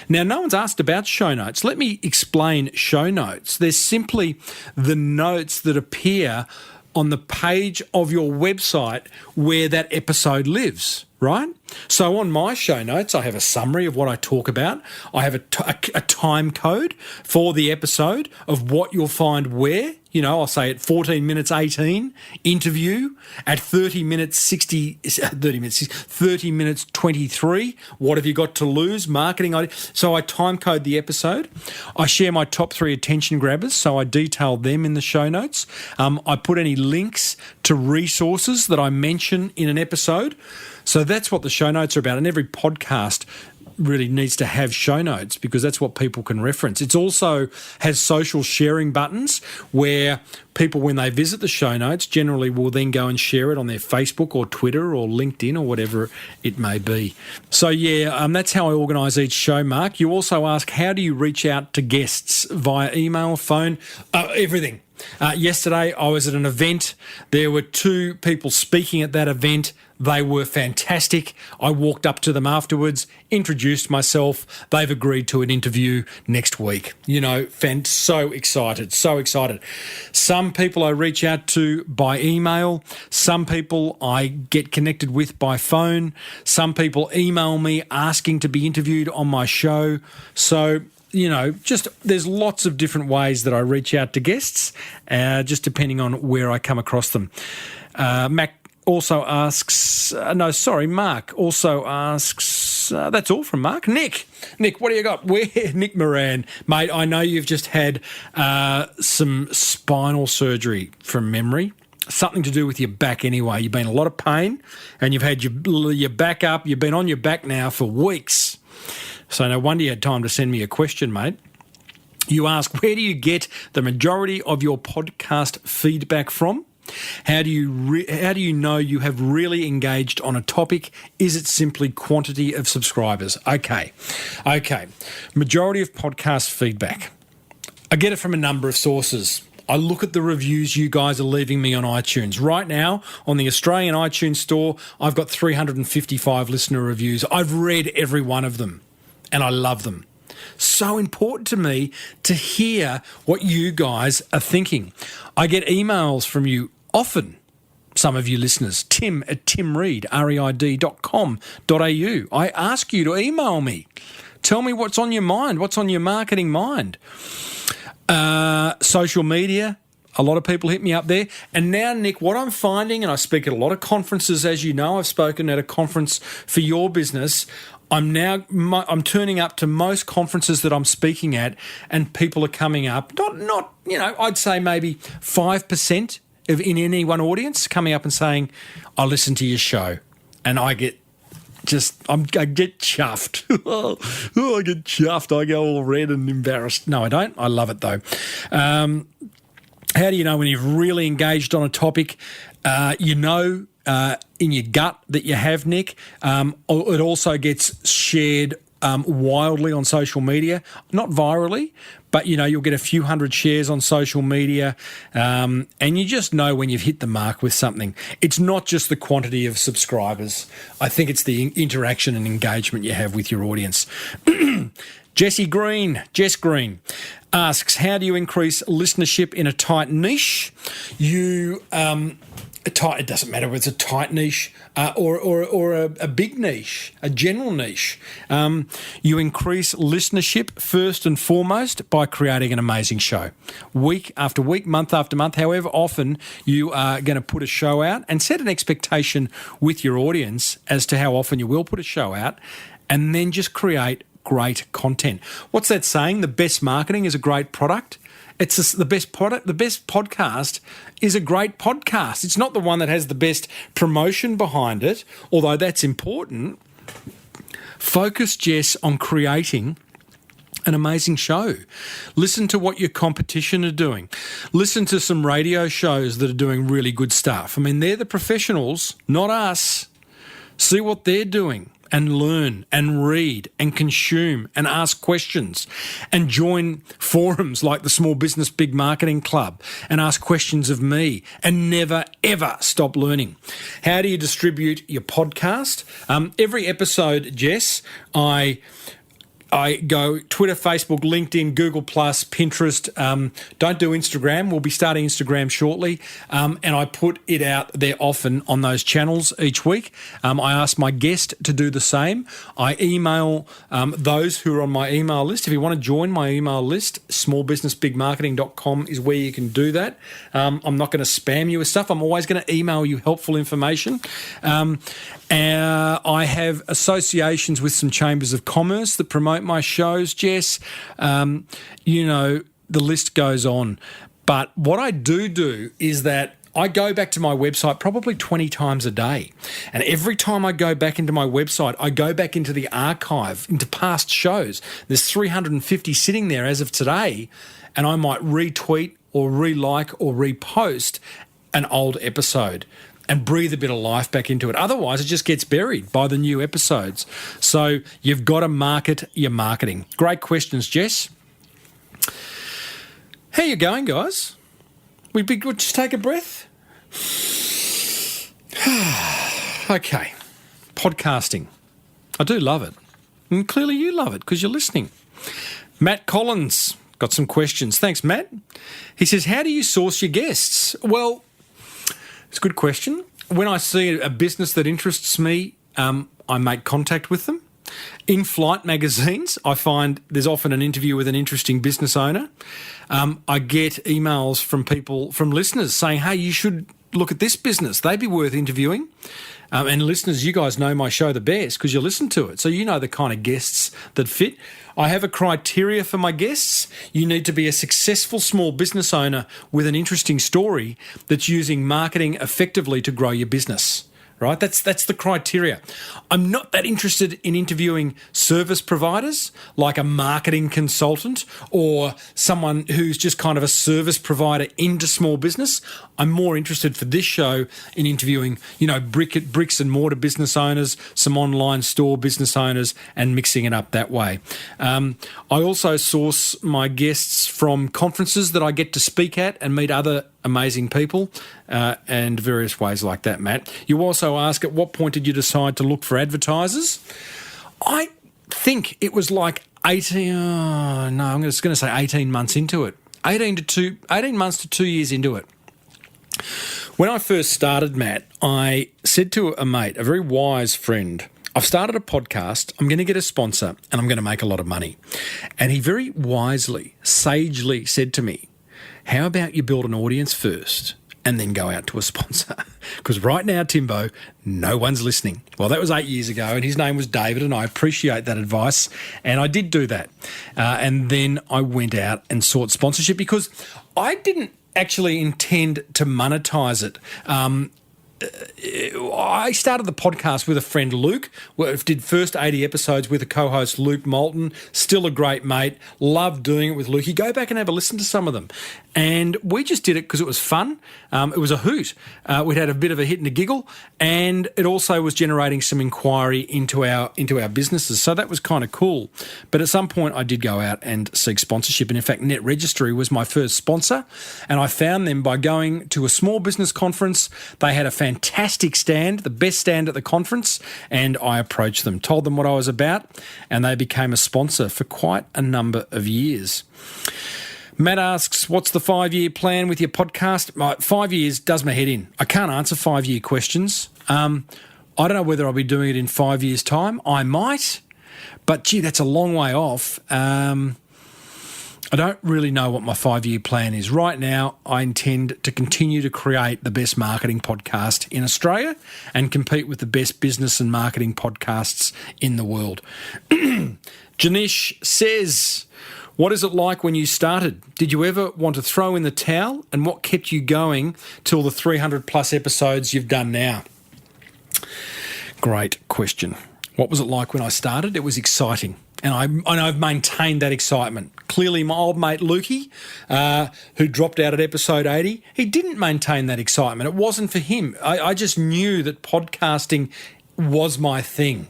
Now, no one's asked about show notes. Let me explain show notes. They're simply the notes that appear on the page of your website where that episode lives, right? So on my show notes, I have a summary of what I talk about. I have a time code for the episode of what you'll find where. I'll say at 14 minutes 18, interview, at 30 minutes 23, what have you got to lose, marketing idea. So I time code the episode. I share my top 3 attention grabbers, so I detail them in the show notes. I put any links to resources that I mention in an episode. So that's what the show notes are about, and every podcast really needs to have show notes because that's what people can reference. It also has social sharing buttons where people, when they visit the show notes, generally will then go and share it on their Facebook or Twitter or LinkedIn or whatever it may be. So, that's how I organise each show, Mark. You also ask, how do you reach out to guests? Via email, phone, everything. Yesterday, I was at an event. There were 2 people speaking at that event. They were fantastic. I walked up to them afterwards, introduced myself. They've agreed to an interview next week. So excited, so excited. Some people I reach out to by email. Some people I get connected with by phone. Some people email me asking to be interviewed on my show. So, there's lots of different ways that I reach out to guests, just depending on where I come across them. Mark also asks, that's all from Mark. Nick, what do you got? Nick Moran, mate, I know you've just had some spinal surgery from memory. Something to do with your back anyway. You've been in a lot of pain and you've had your back up. You've been on your back now for weeks. So no wonder you had time to send me a question, mate. You ask, where do you get the majority of your podcast feedback from? How do you know you have really engaged on a topic? Is it simply quantity of subscribers? Okay. Majority of podcast feedback. I get it from a number of sources. I look at the reviews you guys are leaving me on iTunes. Right now, on the Australian iTunes store, I've got 355 listener reviews. I've read every one of them, and I love them. So important to me to hear what you guys are thinking. I get emails from you often, some of you listeners, tim@timreid, reid.com.au. I ask you to email me. Tell me what's on your mind, what's on your marketing mind. Social media, a lot of people hit me up there. And now, Nick, what I'm finding, and I speak at a lot of conferences, as you know, I've spoken at a conference for your business. I'm turning up to most conferences that I'm speaking at, and people are coming up, not I'd say maybe 5% in any one audience coming up and saying, I listen to your show. And I get chuffed. I get chuffed. I go all red and embarrassed. No, I don't. I love it though. How do you know when you've really engaged on a topic? In your gut that you have, Nick. It also gets shared wildly on social media, not virally, but, you'll get a few hundred shares on social media, and you just know when you've hit the mark with something. It's not just the quantity of subscribers. I think it's the interaction and engagement you have with your audience. Jess Green asks, how do you increase listenership in a tight niche? It doesn't matter whether it's a tight niche or a big niche, a general niche. You increase listenership first and foremost by creating an amazing show. Week after week, month after month, however often you are going to put a show out, and set an expectation with your audience as to how often you will put a show out, and then just create great content. What's that saying? The best marketing is a great product. It's the best product. The best podcast is a great podcast. It's not the one that has the best promotion behind it, although that's important. Focus, Jess, on creating an amazing show. Listen to what your competition are doing. Listen to some radio shows that are doing really good stuff. I mean, they're the professionals, not us. See what they're doing, and learn and read and consume and ask questions, and join forums like the Small Business Big Marketing Club and ask questions of me, and never, ever stop learning. How do you distribute your podcast? Every episode, Jess, I go Twitter, Facebook, LinkedIn, Google+, Pinterest. Don't do Instagram. We'll be starting Instagram shortly. And I put it out there often on those channels each week. I ask my guest to do the same. I email those who are on my email list. If you want to join my email list, smallbusinessbigmarketing.com is where you can do that. I'm not going to spam you with stuff. I'm always going to email you helpful information. I have associations with some chambers of commerce that promote my shows, Jess. The list goes on. But what I do is that I go back to my website probably 20 times a day. And every time I go back into my website, I go back into the archive, into past shows. There's 350 sitting there as of today, and I might retweet or re-like or repost an old episode and breathe a bit of life back into it. Otherwise, it just gets buried by the new episodes. So you've got to market your marketing. Great questions, Jess. How you going, guys? We'd be good. Just take a breath. Okay. Podcasting. I do love it. And clearly you love it because you're listening. Matt Collins got some questions. Thanks, Matt. He says, how do you source your guests? Well, it's a good question. When I see a business that interests me, I make contact with them. In flight magazines, I find there's often an interview with an interesting business owner. I get emails from people, from listeners saying, hey, you should look at this business. They'd be worth interviewing. And listeners, you guys know my show the best because you listen to it. So you know the kind of guests that fit. I have a criteria for my guests. You need to be a successful small business owner with an interesting story that's using marketing effectively to grow your business. Right? That's the criteria. I'm not that interested in interviewing service providers like a marketing consultant or someone who's just kind of a service provider into small business. I'm more interested for this show in interviewing, bricks and mortar business owners, some online store business owners, and mixing it up that way. I also source my guests from conferences that I get to speak at and meet other amazing people and various ways like that, Matt. You also ask, at what point did you decide to look for advertisers? I think it was like 18 months into it. 18 months to 2 years into it. When I first started, Matt, I said to a mate, a very wise friend, I've started a podcast, I'm going to get a sponsor, and I'm going to make a lot of money. And he very wisely, sagely said to me, how about you build an audience first and then go out to a sponsor? Because right now, Timbo, no one's listening. Well, that was 8 years ago, and his name was David, and I appreciate that advice. And I did do that. And then I went out and sought sponsorship because I didn't actually intend to monetize it. I started the podcast with a friend, Luke. We did first 80 episodes with a co-host, Luke Moulton. Still a great mate. Loved doing it with Luke. You go back and have a listen to some of them. And we just did it because it was fun. It was a hoot. We'd had a bit of a hit and a giggle, and it also was generating some inquiry into our businesses. So that was kind of cool. But at some point, I did go out and seek sponsorship. And in fact, Net Registry was my first sponsor. And I found them by going to a small business conference. They had a fantastic stand, the best stand at the conference. And I approached them, told them what I was about, and they became a sponsor for quite a number of years. Matt asks, what's the 5-year plan with your podcast? 5 years does my head in. I can't answer 5-year questions. I don't know whether I'll be doing it in 5 years' time. I might, but gee, that's a long way off. I don't really know what my 5-year plan is. Right now, I intend to continue to create the best marketing podcast in Australia and compete with the best business and marketing podcasts in the world. Janish says, what is it like when you started? Did you ever want to throw in the towel? And what kept you going till the 300 plus episodes you've done now? Great question. What was it like when I started? It was exciting. And I've maintained that excitement. Clearly, my old mate Lukey, who dropped out at episode 80, he didn't maintain that excitement. It wasn't for him. I just knew that podcasting was my thing.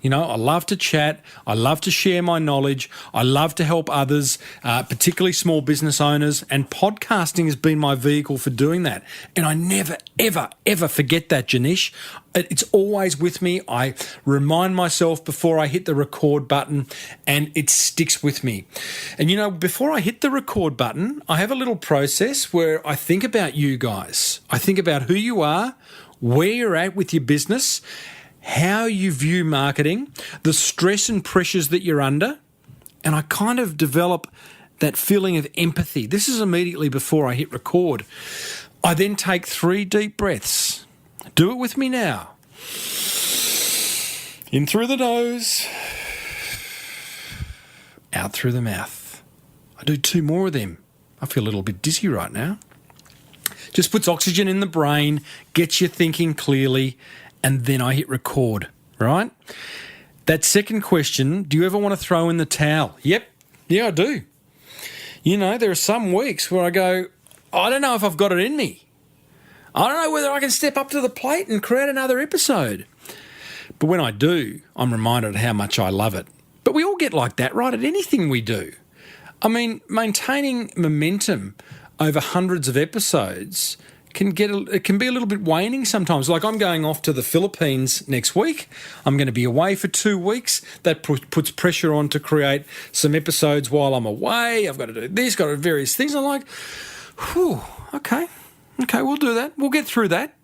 You know, I love to chat. I love to share my knowledge. I love to help others, particularly small business owners. And podcasting has been my vehicle for doing that. And I never, ever, ever forget that, Janish. It's always with me. I remind myself before I hit the record button, and it sticks with me. And, you know, before I hit the record button, I have a little process where I think about you guys. I think about who you are, where you're at with your business, how you view marketing, the stress and pressures that you're under, and I kind of develop that feeling of empathy. This is immediately before I hit record. I then take 3 deep breaths. Do it with me now. In through the nose, out through the mouth. I do 2 more of them. I feel a little bit dizzy right now. Just puts oxygen in the brain, gets you thinking clearly, and then I hit record, right? That second question, do you ever want to throw in the towel? Yep. Yeah, I do. You know, there are some weeks where I go, I don't know if I've got it in me. I don't know whether I can step up to the plate and create another episode. But when I do, I'm reminded how much I love it. But we all get like that, right, at anything we do. I mean, maintaining momentum over hundreds of episodes it can be a little bit waning sometimes. Like I'm going off to the Philippines next week. I'm going to be away for 2 weeks. That puts pressure on to create some episodes while I'm away. I've got to do this, got to do various things. I'm like, whew, okay, we'll do that. We'll get through that.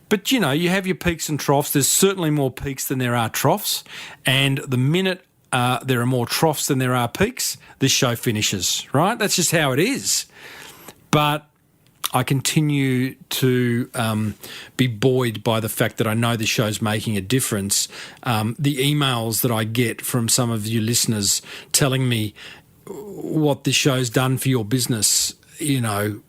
But, you know, you have your peaks and troughs. There's certainly more peaks than there are troughs. And the minute there are more troughs than there are peaks, this show finishes, right? That's just how it is. But I continue to be buoyed by the fact that I know this show's making a difference. The emails that I get from some of you listeners telling me what this show's done for your business, you know,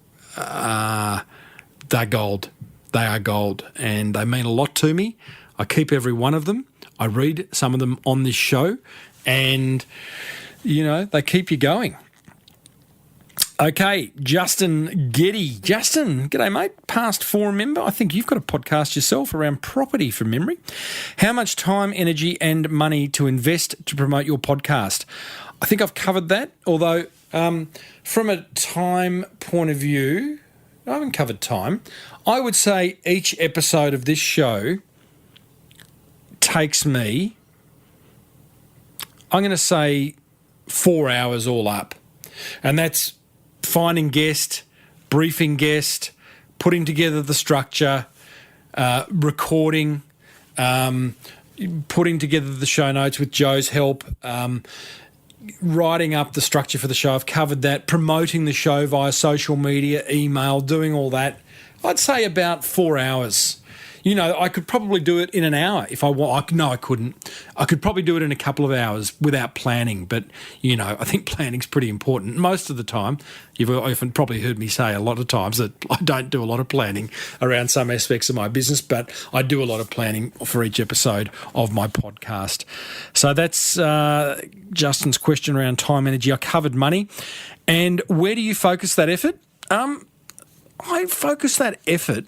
they're gold. They are gold, and they mean a lot to me. I keep every one of them. I read some of them on this show, and, you know, they keep you going. Okay, Justin Getty. Justin, g'day, mate. Past 4 member. I think you've got a podcast yourself around property from memory. How much time, energy and money to invest to promote your podcast? I think I've covered that, although from a time point of view, I haven't covered time. I would say each episode of this show takes me, I'm going to say 4 hours all up. And that's finding guest, briefing guest, putting together the structure, recording, putting together the show notes with Joe's help, writing up the structure for the show. I've covered that. Promoting the show via social media, email, doing all that. I'd say about 4 hours. You know, I could probably do it in an hour if I want. No, I couldn't. I could probably do it in a couple of hours without planning. But, you know, I think planning's pretty important. Most of the time, you've often probably heard me say a lot of times that I don't do a lot of planning around some aspects of my business, but I do a lot of planning for each episode of my podcast. So that's Justin's question around time, energy. I covered money. And where do you focus that effort? I focus that effort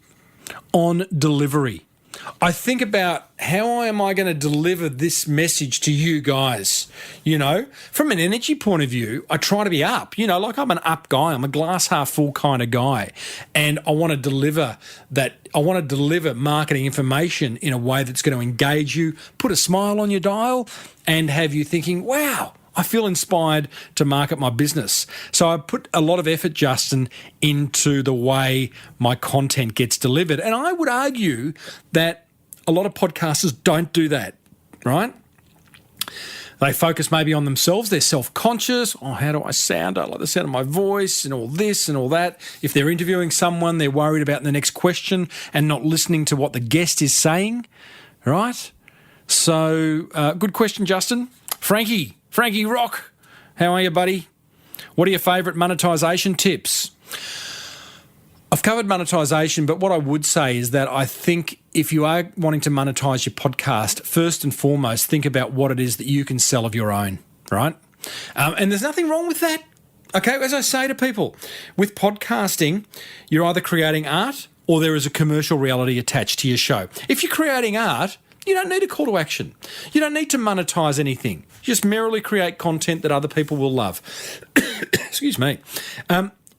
on delivery. I think about how am I going to deliver this message to you guys? You know, from an energy point of view, I try to be up. You know, like I'm an up guy. I'm a glass half full kind of guy. And I want to deliver that. I want to deliver marketing information in a way that's going to engage you, put a smile on your dial, and have you thinking, wow, I feel inspired to market my business. So I put a lot of effort, Justin, into the way my content gets delivered. And I would argue that a lot of podcasters don't do that, right? They focus maybe on themselves. They're self-conscious. Oh, how do I sound? I like the sound of my voice and all this and all that. If they're interviewing someone, they're worried about the next question and not listening to what the guest is saying, right? So good question, Justin. Frankie Rock, how are you, buddy? What are your favourite monetisation tips? I've covered monetisation, but what I would say is that I think if you are wanting to monetise your podcast, first and foremost, think about what it is that you can sell of your own, right? And there's nothing wrong with that. Okay, as I say to people, with podcasting, you're either creating art or there is a commercial reality attached to your show. If you're creating art, you don't need a call to action. You don't need to monetize anything. Just merely create content that other people will love. Excuse me.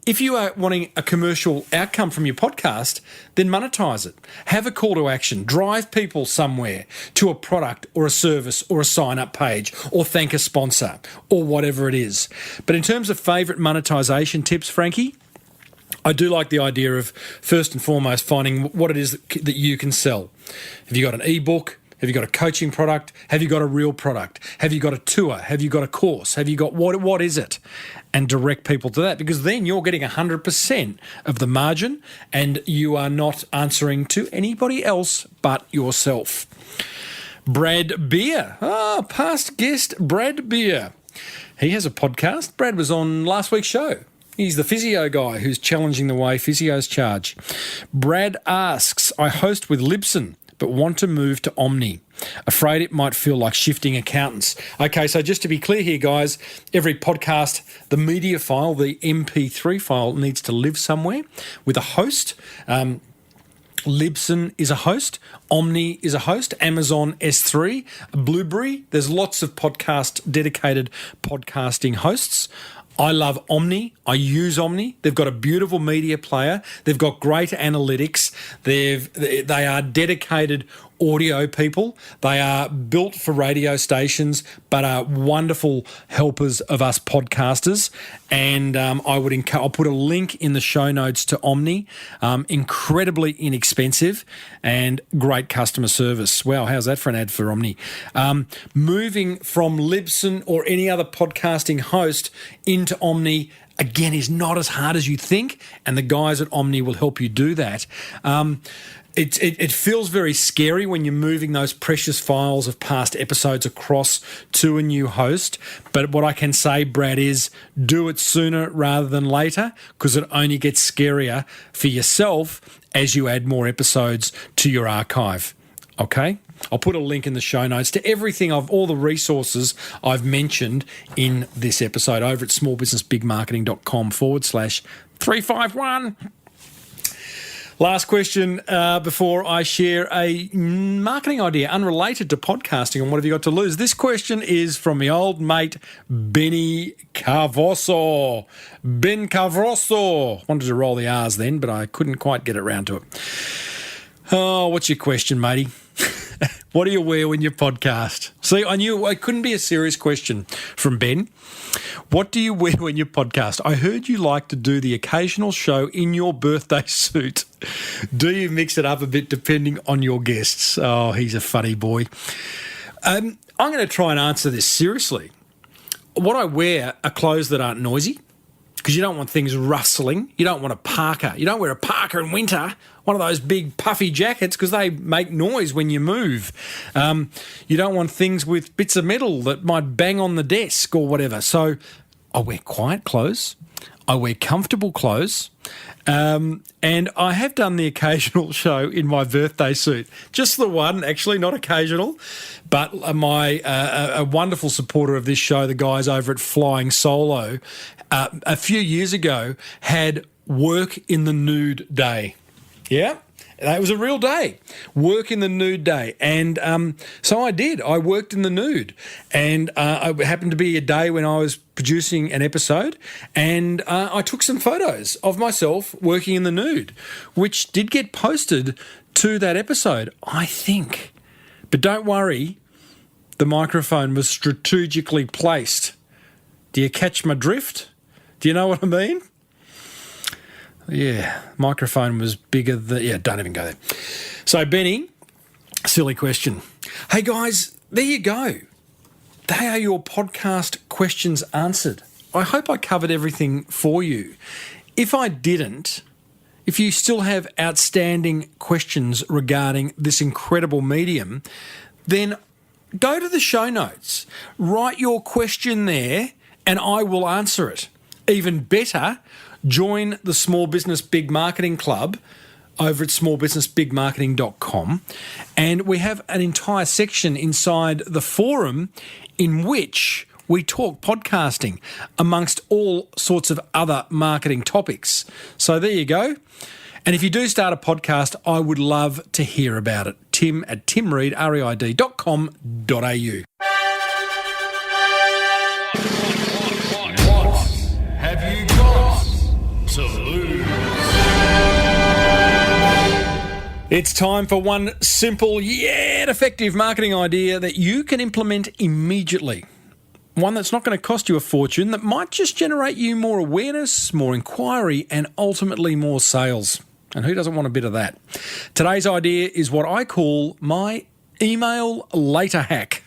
If you are wanting a commercial outcome from your podcast, then monetize it. Have a call to action. Drive people somewhere to a product or a service or a sign-up page or thank a sponsor or whatever it is. But in terms of favourite monetization tips, Frankie, I do like the idea of, first and foremost, finding what it is that you can sell. Have you got an ebook? Have you got a coaching product? Have you got a real product? Have you got a tour? Have you got a course? Have you got what is it? And direct people to that, because then you're getting 100% of the margin and you are not answering to anybody else but yourself. Brad Beer. Past guest Brad Beer. He has a podcast. Brad was on last week's show. He's the physio guy who's challenging the way physios charge. Brad asks, I host with Libsyn, but want to move to Omni. Afraid it might feel like shifting accountants. Okay, so just to be clear here, guys, every podcast, the media file, the MP3 file needs to live somewhere with a host. Libsyn is a host, Omni is a host, Amazon S3, Blueberry. There's lots of dedicated podcasting hosts. I love Omni. I use Omni. They've got a beautiful media player. They've got great analytics. They are dedicated audio people. They are built for radio stations, but are wonderful helpers of us podcasters. And I'll put a link in the show notes to Omni. Incredibly inexpensive and great customer service. Wow, how's that for an ad for Omni? Moving from Libsyn or any other podcasting host into Omni, again, is not as hard as you think, and the guys at Omni will help you do that. It feels very scary when you're moving those precious files of past episodes across to a new host. But what I can say, Brad, is do it sooner rather than later, because it only gets scarier for yourself as you add more episodes to your archive. Okay? I'll put a link in the show notes to everything all the resources I've mentioned in this episode over at smallbusinessbigmarketing.com/351. Last question before I share a marketing idea unrelated to podcasting and what have you got to lose. This question is from my old mate, Benny Carvoso. Ben Carvoso. Wanted to roll the R's then, but I couldn't quite get around to it. Oh, what's your question, matey? What do you wear when you podcast? See, I knew it couldn't be a serious question from Ben. What do you wear when you podcast? I heard you like to do the occasional show in your birthday suit. Do you mix it up a bit depending on your guests? Oh, he's a funny boy. I'm going to try and answer this seriously. What I wear are clothes that aren't noisy. because you don't want things rustling. You don't want a parka. You don't wear a parka in winter, one of those big puffy jackets, because they make noise when you move. You don't want things with bits of metal that might bang on the desk or whatever. So I wear quiet clothes. I wear comfortable clothes. And I have done the occasional show in my birthday suit. Just the one, actually, not occasional. But a wonderful supporter of this show, the guys over at Flying Solo, a few years ago had Work in the Nude Day. Yeah? It was a real day, work in the nude day. And so I did. I worked in the nude. And it happened to be a day when I was producing an episode, and I took some photos of myself working in the nude, which did get posted to that episode, I think. But don't worry, the microphone was strategically placed. Do you catch my drift? Do you know what I mean? Yeah, microphone was bigger than... Yeah, don't even go there. So, Benny, silly question. Hey, guys, there you go. They are your podcast questions answered. I hope I covered everything for you. If I didn't, if you still have outstanding questions regarding this incredible medium, then go to the show notes, write your question there, and I will answer it. Even better, join the Small Business Big Marketing Club over at smallbusinessbigmarketing.com, and we have an entire section inside the forum in which we talk podcasting amongst all sorts of other marketing topics. So there you go. And if you do start a podcast, I would love to hear about it. Tim at timreid.com.au. Have you got to lose? It's time for one simple yet effective marketing idea that you can implement immediately. One that's not going to cost you a fortune, that might just generate you more awareness, more inquiry, and ultimately more sales. And who doesn't want a bit of that? Today's idea is what I call my email later hack.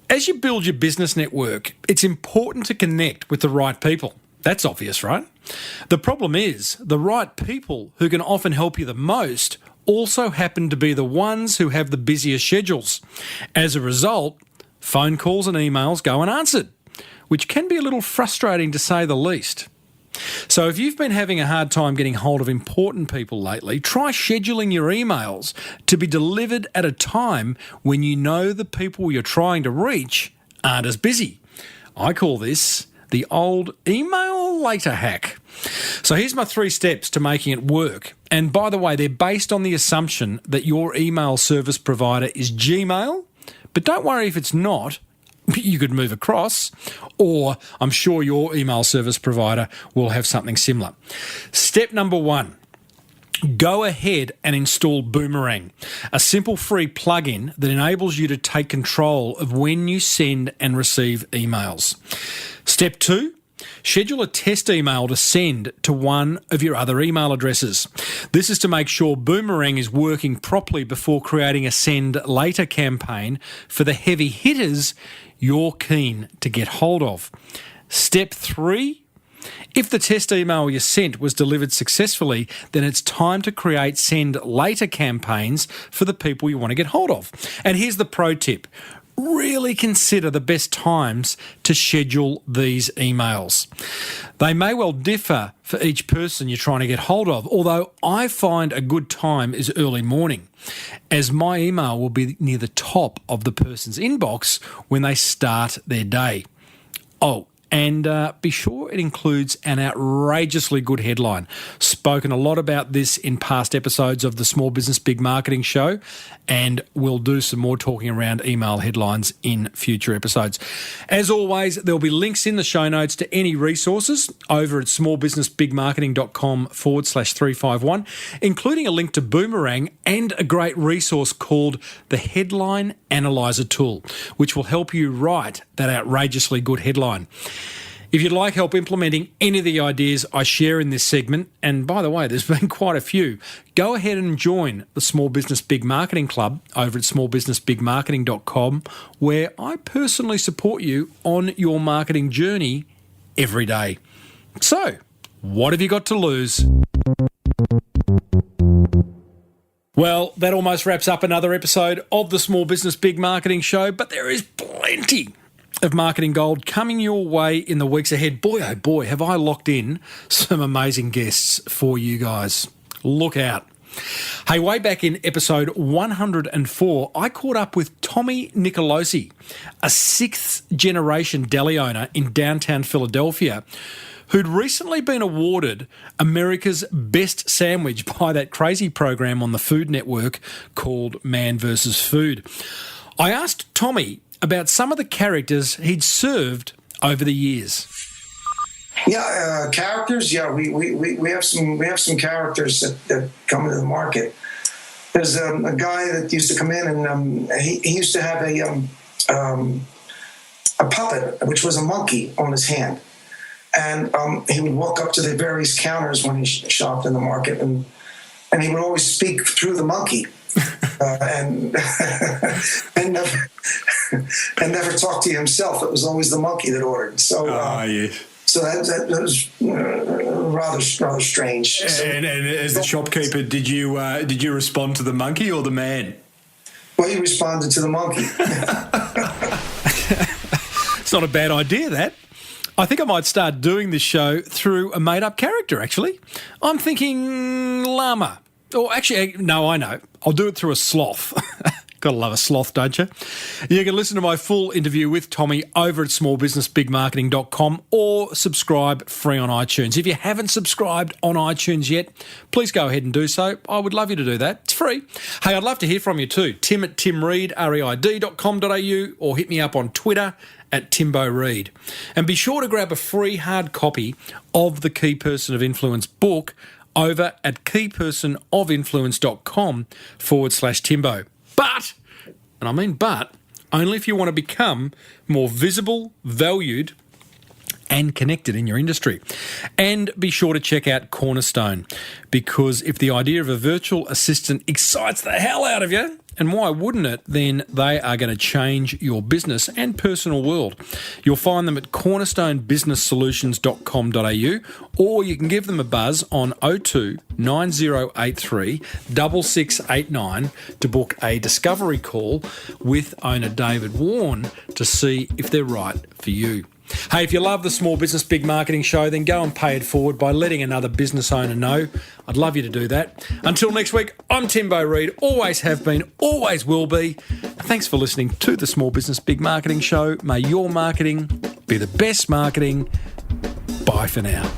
As you build your business network, it's important to connect with the right people. That's obvious, right? The problem is, the right people who can often help you the most also happen to be the ones who have the busiest schedules. As a result, phone calls and emails go unanswered, which can be a little frustrating to say the least. So if you've been having a hard time getting hold of important people lately, try scheduling your emails to be delivered at a time when you know the people you're trying to reach aren't as busy. I call this the old email later hack. So here's my 3 steps to making it work. And by the way, they're based on the assumption that your email service provider is Gmail, but don't worry if it's not. You could move across, or I'm sure your email service provider will have something similar. Step number 1, go ahead and install Boomerang, a simple free plugin that enables you to take control of when you send and receive emails. Step 2, schedule a test email to send to one of your other email addresses. This is to make sure Boomerang is working properly before creating a send later campaign for the heavy hitters you're keen to get hold of. Step 3, if the test email you sent was delivered successfully, then it's time to create send later campaigns for the people you want to get hold of. And here's the pro tip. Really consider the best times to schedule these emails. They may well differ for each person you're trying to get hold of, although I find a good time is early morning, as my email will be near the top of the person's inbox when they start their day. Oh, and be sure it includes an outrageously good headline. Spoken a lot about this in past episodes of the Small Business Big Marketing Show, and we'll do some more talking around email headlines in future episodes. As always, there'll be links in the show notes to any resources over at smallbusinessbigmarketing.com/351, including a link to Boomerang and a great resource called the Headline Analyzer Tool, which will help you write that outrageously good headline. If you'd like help implementing any of the ideas I share in this segment, and by the way, there's been quite a few, go ahead and join the Small Business Big Marketing Club over at smallbusinessbigmarketing.com, where I personally support you on your marketing journey every day. So, what have you got to lose? Well, that almost wraps up another episode of the Small Business Big Marketing Show, but there is plenty of marketing gold coming your way in the weeks ahead. Boy, oh boy, have I locked in some amazing guests for you guys. Look out. Hey, way back in episode 104, I caught up with Tommy Nicolosi, a sixth-generation deli owner in downtown Philadelphia, who'd recently been awarded America's Best Sandwich by that crazy program on the Food Network called Man vs. Food. I asked Tommy about some of the characters he'd served over the years. Yeah, characters. Yeah, we have some characters that come into the market. There's a guy that used to come in, and he used to have a puppet, which was a monkey on his hand, and he would walk up to the various counters when he shopped in the market, and he would always speak through the monkey, and never talk to himself. It was always the monkey that ordered. So. Yes. So that was rather strange. And as the shopkeeper, did you respond to the monkey or the man? Well, he responded to the monkey. It's not a bad idea, that. I think I might start doing this show through a made-up character, actually. I'm thinking llama. Or actually, no, I know. I'll do it through a sloth. Gotta love a sloth, don't you? You can listen to my full interview with Tommy over at smallbusinessbigmarketing.com or subscribe free on iTunes. If you haven't subscribed on iTunes yet, please go ahead and do so. I would love you to do that. It's free. Hey, I'd love to hear from you too. Tim at timreid, reid.com.au, or hit me up on Twitter at Timbo Reid. And be sure to grab a free hard copy of the Key Person of Influence book over at keypersonofinfluence.com/Timbo. But, and I mean but, only if you want to become more visible, valued, and connected in your industry. And be sure to check out Cornerstone, because if the idea of a virtual assistant excites the hell out of you, and why wouldn't it, then they are going to change your business and personal world. You'll find them at cornerstonebusinesssolutions.com.au, or you can give them a buzz on 02 9083 6689 to book a discovery call with owner David Warren to see if they're right for you. Hey, if you love the Small Business Big Marketing Show, then go and pay it forward by letting another business owner know. I'd love you to do that. Until next week, I'm Timbo Reid, always have been, always will be. Thanks for listening to the Small Business Big Marketing Show. May your marketing be the best marketing. Bye for now.